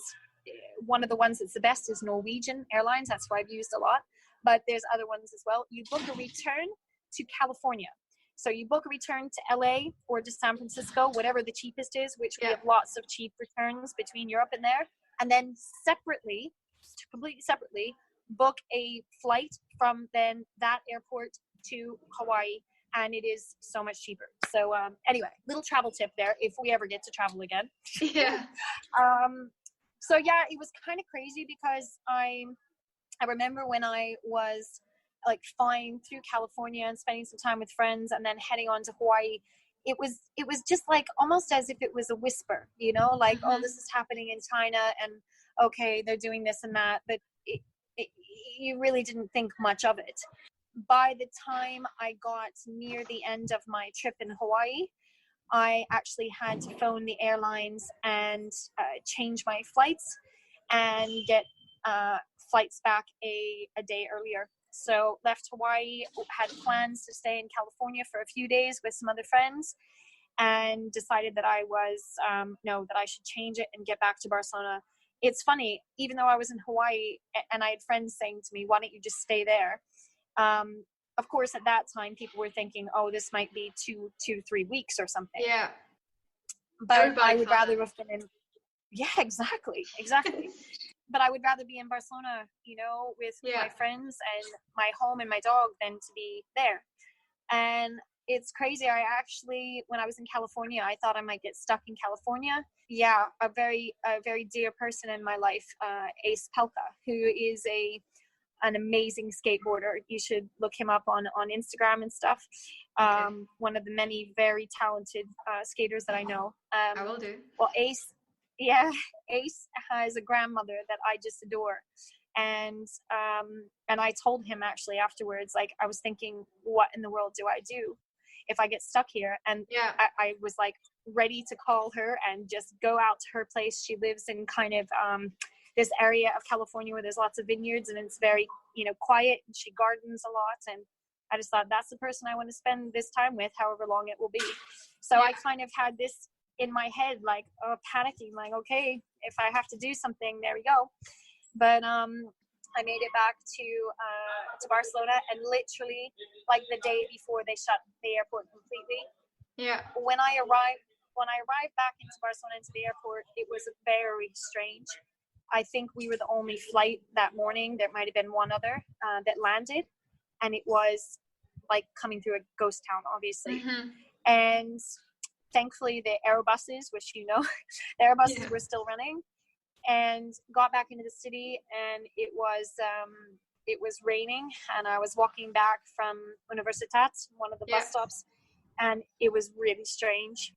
Speaker 3: one of the ones that's the best is Norwegian Airlines. That's what I've used a lot, but there's other ones as well. You book a return to California. So you book a return to LA or to San Francisco, whatever the cheapest is, which we have lots of cheap returns between Europe and there. And then completely separately, book a flight from then that airport to Hawaii. And it is so much cheaper. So anyway, little travel tip there if we ever get to travel again.
Speaker 2: Yeah.
Speaker 3: So yeah, it was kind of crazy because I remember when I was like flying through California and spending some time with friends and then heading on to Hawaii, it was just like almost as if it was a whisper, you know, like, oh, this is happening in China, and okay, they're doing this and that, but you really didn't think much of it. By the time I got near the end of my trip in Hawaii, I actually had to phone the airlines and change my flights and get flights back a day earlier. So left Hawaii, had plans to stay in California for a few days with some other friends, and decided that I should change it and get back to Barcelona. It's funny, even though I was in Hawaii and I had friends saying to me, why don't you just stay there? Of course, at that time, people were thinking, oh, this might be 2 to 3 weeks or something.
Speaker 2: Yeah.
Speaker 3: But I would rather have been in. Yeah, exactly. but I would rather be in Barcelona, you know, with my friends and my home and my dog than to be there. And it's crazy. I actually, when I was in California, I thought I might get stuck in California. Yeah, a very dear person in my life, Ace Pelka, who is an amazing skateboarder. You should look him up on Instagram and stuff. One of the many very talented skaters that I know.
Speaker 2: I will do.
Speaker 3: Well, Ace has a grandmother that I just adore. And I told him actually afterwards, like, I was thinking, what in the world do I do if I get stuck here? And I was like ready to call her and just go out to her place. She lives in kind of this area of California where there's lots of vineyards and it's very, you know, quiet, and she gardens a lot. And I just thought, that's the person I want to spend this time with, however long it will be. So I kind of had this in my head, like, panicking, like, okay, if I have to do something, there we go. But I made it back to Barcelona, and literally like the day before they shut the airport completely. Yeah. When I arrived back into Barcelona, into the airport, it was very strange. I think we were the only flight that morning. There might have been one other that landed, and it was like coming through a ghost town, obviously. Mm-hmm. And thankfully, the Aerobuses, which you know, the Aerobuses were still running, and got back into the city. And it was raining, and I was walking back from Universitat, one of the bus stops, and it was really strange.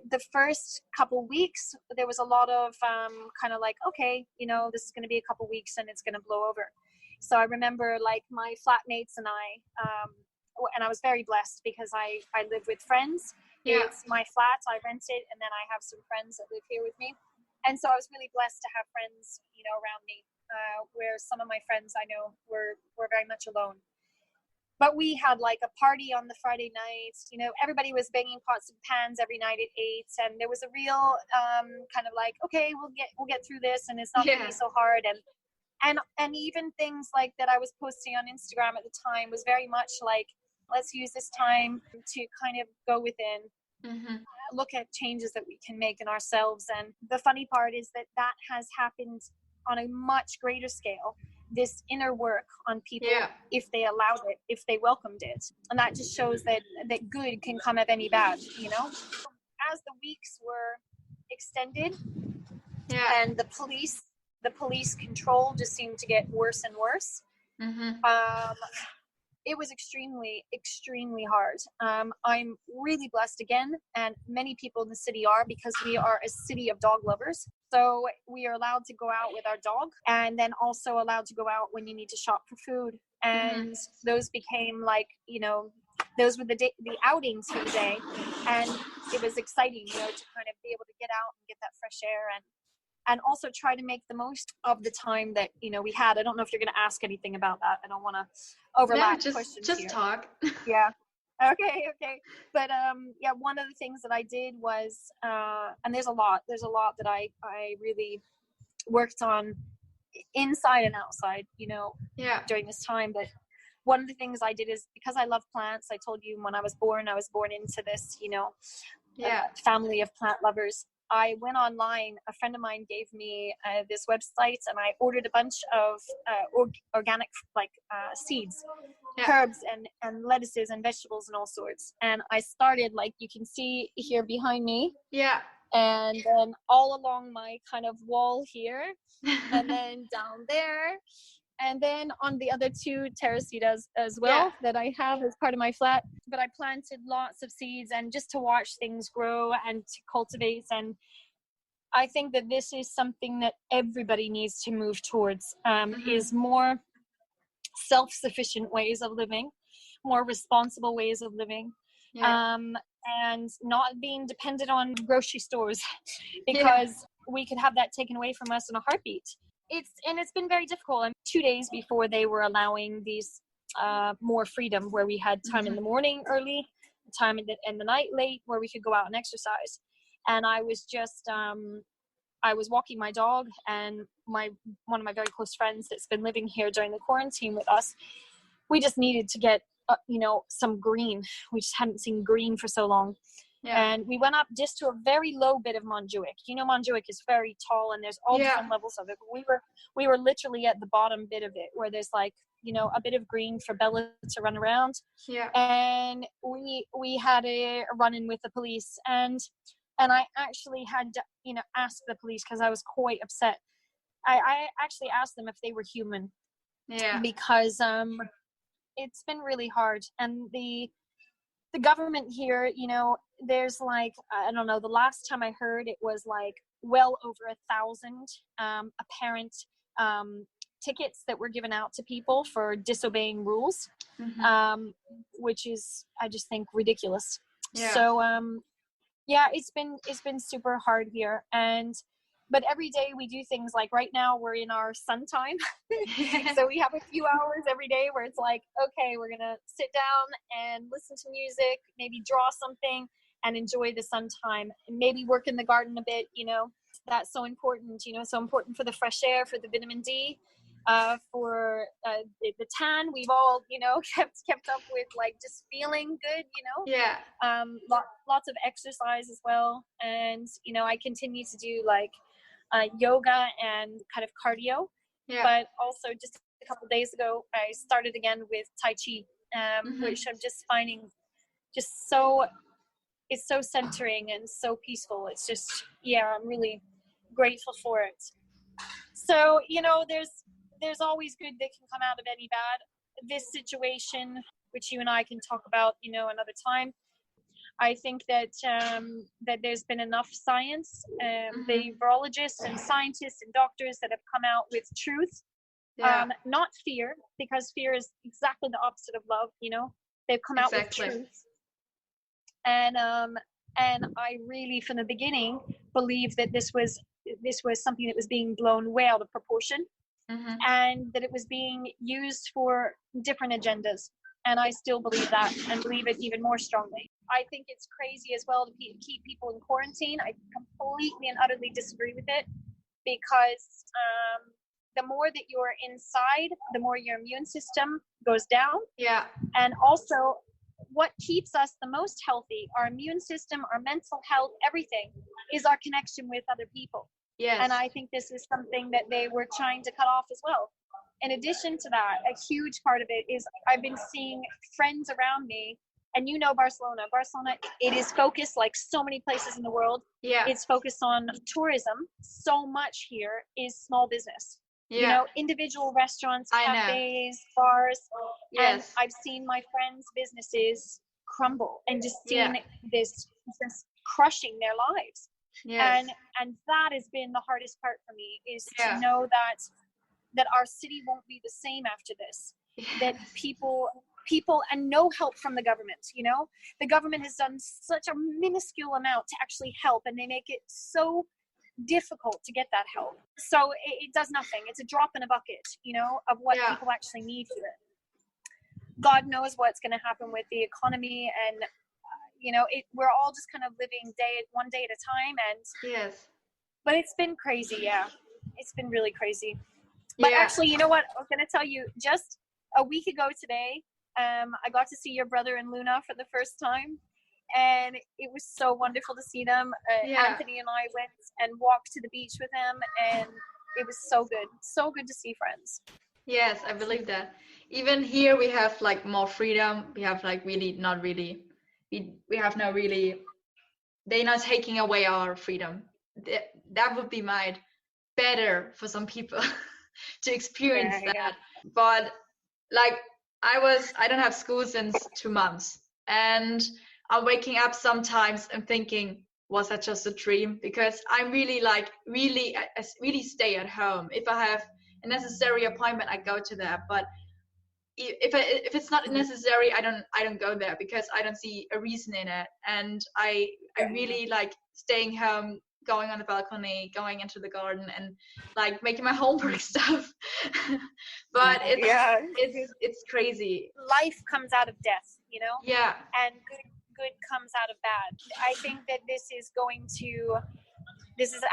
Speaker 3: The first couple weeks, there was a lot of kind of like, okay, you know, this is going to be a couple weeks and it's going to blow over. So I remember like my flatmates and I was very blessed because I live with friends. It's my flat, I rent it, and then I have some friends that live here with me. And so I was really blessed to have friends, you know, around me, where some of my friends I know were very much alone. But we had like a party on the Friday night, you know, everybody was banging pots and pans every night at 8. And there was a real kind of like, okay, we'll get through this, and it's not going to be so hard. And even things like that I was posting on Instagram at the time was very much like, let's use this time to kind of go within, look at changes that we can make in ourselves. And the funny part is that has happened on a much greater scale, this inner work on people, if they allowed it, if they welcomed it. And that just shows that good can come of any bad, you know? As the weeks were extended and the police control just seemed to get worse and worse, it was extremely, extremely hard. I'm really blessed again, and many people in the city are, because we are a city of dog lovers. So we are allowed to go out with our dog, and then also allowed to go out when you need to shop for food. And those became like, you know, those were the outings for the day. And it was exciting, you know, to kind of be able to get out and get that fresh air, and also try to make the most of the time that, you know, we had. I don't know if you're going to ask anything about that. I don't want to overlap questions
Speaker 2: just
Speaker 3: here.
Speaker 2: Talk.
Speaker 3: Yeah. Okay. But one of the things that I did was, and there's a lot that I really worked on inside and outside, you know, during this time. But one of the things I did is, because I love plants, I told you when I was born into this, you know, family of plant lovers. I went online. A friend of mine gave me this website, and I ordered a bunch of organic seeds, herbs and lettuces and vegetables and all sorts. And I started, like you can see here behind me. Yeah. And then all along my kind of wall here, and then down there, and then on the other 2 terracitas as well that I have as part of my flat. But I planted lots of seeds, and just to watch things grow and to cultivate. And I think that this is something that everybody needs to move towards, is more self-sufficient ways of living, more responsible ways of living, and not being dependent on grocery stores, because we could have that taken away from us in a heartbeat. It's been very difficult. And 2 days before they were allowing these more freedom, where we had time in the morning early, time in the night late, where we could go out and exercise. And I was just I was walking my dog, and one of my very close friends that's been living here during the quarantine with us, we just needed to get you know, some green. We just hadn't seen green for so long. And we went up just to a very low bit of Montjuic. You know, Montjuic is very tall and there's all different levels of it. But we were literally at the bottom bit of it where there's like, you know, a bit of green for Bella to run around. And we had a run-in with the police, and I actually had to, you know, ask the police because I was quite upset. I actually asked them if they were human. Because it's been really hard, and the government here, you know, there's like, I don't know, the last time I heard it was like well over 1,000 apparent tickets that were given out to people for disobeying rules, which is, I just think, ridiculous. So it's been super hard here, but every day we do things like right now we're in our sun time. So we have a few hours every day where it's like, okay, we're gonna sit down and listen to music, maybe draw something and enjoy the sun time, and maybe work in the garden a bit. You know, that's so important, you know, so important for the fresh air, for the vitamin D, for the tan. We've all, you know, kept up with like just feeling good, you know. Lots of exercise as well, and you know, I continue to do like yoga and kind of cardio. But also just a couple of days ago I started again with Tai Chi, which I'm just finding just so, it's so centering and so peaceful. It's just, I'm really grateful for it. So, you know, there's always good that can come out of any bad. This situation, which you and I can talk about, you know, another time, I think that that there's been enough science, the virologists and scientists and doctors that have come out with truth, not fear, because fear is exactly the opposite of love. You know, they've come out with truth, and I really, from the beginning, believed that this was something that was being blown way out of proportion, and that it was being used for different agendas. And I still believe that, and believe it even more strongly. I think it's crazy as well to keep people in quarantine. I completely and utterly disagree with it, because the more that you're inside, the more your immune system goes down. And also, what keeps us the most healthy, our immune system, our mental health, everything, is our connection with other people. And I think this is something that they were trying to cut off as well. In addition to that, a huge part of it is I've been seeing friends around me, and you know Barcelona, it is focused, like so many places in the world, it's focused on tourism. So much here is small business. You know, individual restaurants, cafes, bars. And I've seen my friends' businesses crumble, and just seen this crushing their lives. And that has been the hardest part for me, is to know that our city won't be the same after this. That people, and no help from the government. You know, the government has done such a minuscule amount to actually help, and they make it so difficult to get that help. So it does nothing. It's a drop in a bucket, you know, of what people actually need here. God knows what's going to happen with the economy, and you know, we're all just kind of living one day at a time. And but it's been crazy. It's been really crazy. But actually, you know what? I was going to tell you, just a week ago today, I got to see your brother and Luna for the first time, and it was so wonderful to see them. Anthony and I went and walked to the beach with them, and it was so good to see friends.
Speaker 2: Yes, I believe that. Even here we have like more freedom. We have like really not really, we have no really, they're not taking away our freedom. That would be better for some people to experience that. But like I don't have school since 2 months, and I'm waking up sometimes and thinking, was that just a dream? Because I'm really really stay at home. If I have a necessary appointment, I go to that. But if it's not necessary, I don't go there, because I don't see a reason in it. And I really like staying home, going on the balcony, going into the garden, and like making my homework stuff. But it's crazy.
Speaker 3: Life comes out of death, you know? And good comes out of bad. I think that this is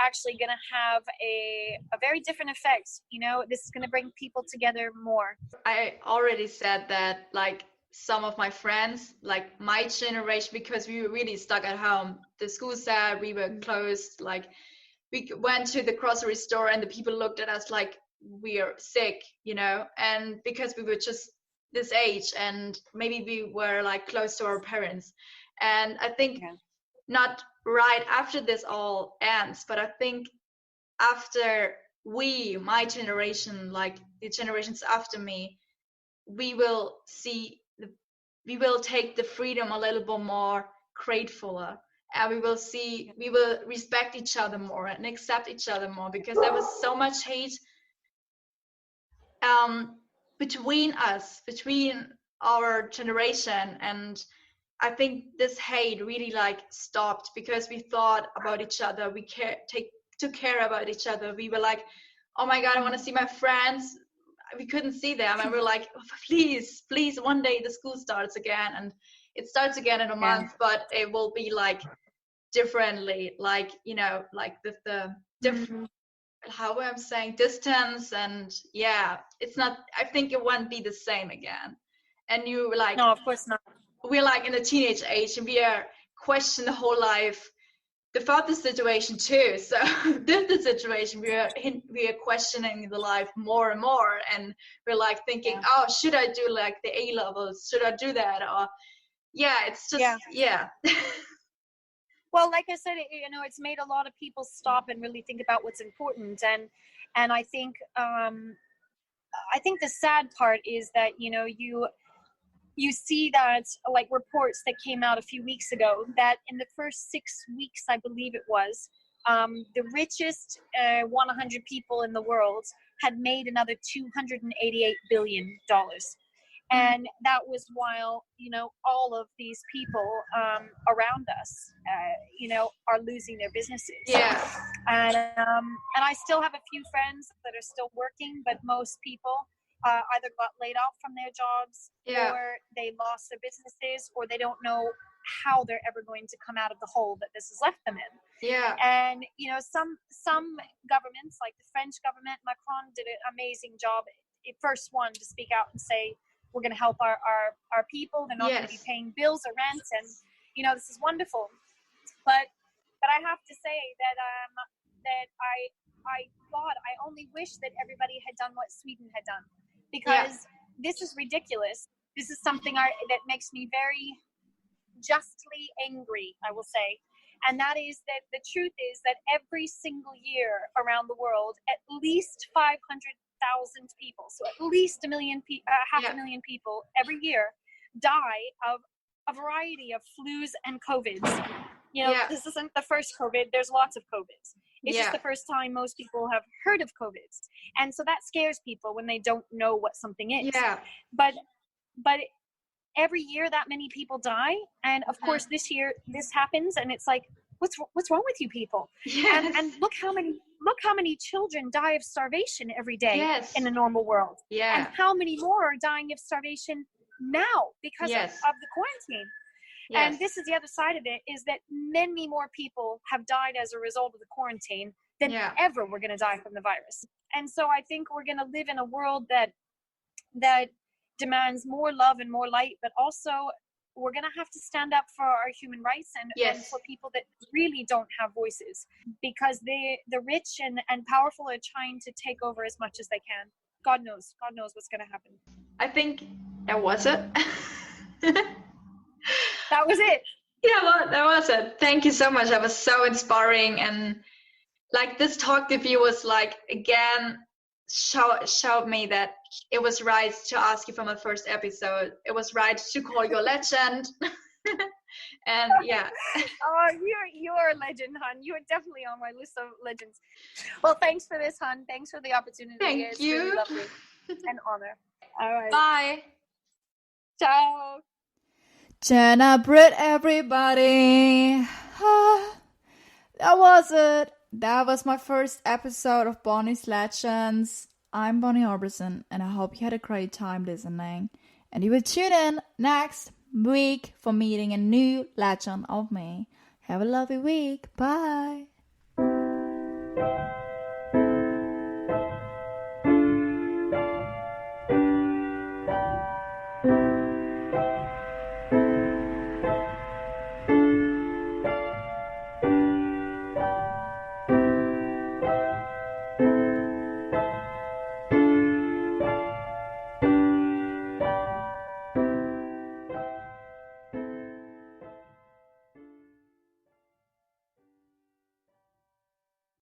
Speaker 3: actually going to have a very different effect. You know, this is going to bring people together more.
Speaker 2: I already said that, like, some of my friends, like my generation, because we were really stuck at home. The school said we were closed. Like we went to the grocery store and the people looked at us like we are sick, you know, and because we were just this age and maybe we were like close to our parents. And I think not right after this all ends, but I think after my generation, like the generations after me, we will take the freedom a little bit more grateful, and we will respect each other more and accept each other more, because there was so much hate between us, between our generation. And I think this hate really like stopped because we thought about each other. We took care about each other. We were like, oh my God, I want to see my friends. We couldn't see them, and we're like, oh, please, one day the school starts again, and it starts again in a month, but it will be like differently, like, you know, like the different, how I'm saying, distance, and it's not, I think it won't be the same again. And you were like,
Speaker 3: no, of course not.
Speaker 2: We're like in the teenage age, and we are questioning the whole life. The father situation too. So this the situation, we are questioning the life more and more, and we're like thinking, oh, should I do like the A levels? Should I do that? Or it's just
Speaker 3: Well, like I said, you know, it's made a lot of people stop and really think about what's important. And I think the sad part is that, you know, you see that, like, reports that came out a few weeks ago, that in the first 6 weeks, I believe it was, the richest 100 people in the world had made another $288 billion. And that was while, you know, all of these people around us, you know, are losing their businesses. And I still have a few friends that are still working, but most people either got laid off from their jobs, or they lost their businesses, or they don't know how they're ever going to come out of the hole that this has left them in. And, you know, some governments, like the French government, Macron did an amazing job. First one to speak out and say, we're going to help our people. They're not going to be paying bills or rent, and, you know, this is wonderful. But I have to say that I only wish that everybody had done what Sweden had done, because this is ridiculous. This is something that makes me very justly angry, I will say. And that is that the truth is that every single year around the world, at least 500,000 people, so at least half a million people every year die of a variety of flus and COVIDs. You know, this isn't the first COVID. There's lots of COVIDs. It's just the first time most people have heard of COVIDs. And so that scares people when they don't know what something is. But every year that many people die. And of course this year this happens, and it's like, what's wrong with you people? And look how many children die of starvation every day in the normal world. And how many more are dying of starvation now because of the quarantine. And this is the other side of it, is that many more people have died as a result of the quarantine than ever were going to die from the virus. And so I think we're going to live in a world that demands more love and more light, but also we're going to have to stand up for our human rights and for people that really don't have voices, because the rich and powerful are trying to take over as much as they can. God knows what's going to happen.
Speaker 2: I think that was it.
Speaker 3: That was it.
Speaker 2: Yeah, well, that was it. Thank you so much. That was so inspiring. And like this talk with you was like, again, showed me that it was right to ask you from the first episode. It was right to call you a legend. And
Speaker 3: oh, you're a legend, hun. You are definitely on my list of legends. Well, thanks for this, hun. Thanks for the opportunity.
Speaker 2: Thank you.
Speaker 3: Really lovely. An honor. All right.
Speaker 2: Bye.
Speaker 3: Ciao.
Speaker 1: Jannah Britt, everybody. That was it. That was my first episode of Bonnie's Legends. I'm Bonnie Orbison, and I hope you had a great time listening. And you will tune in next week for meeting a new legend of me. Have a lovely week. Bye.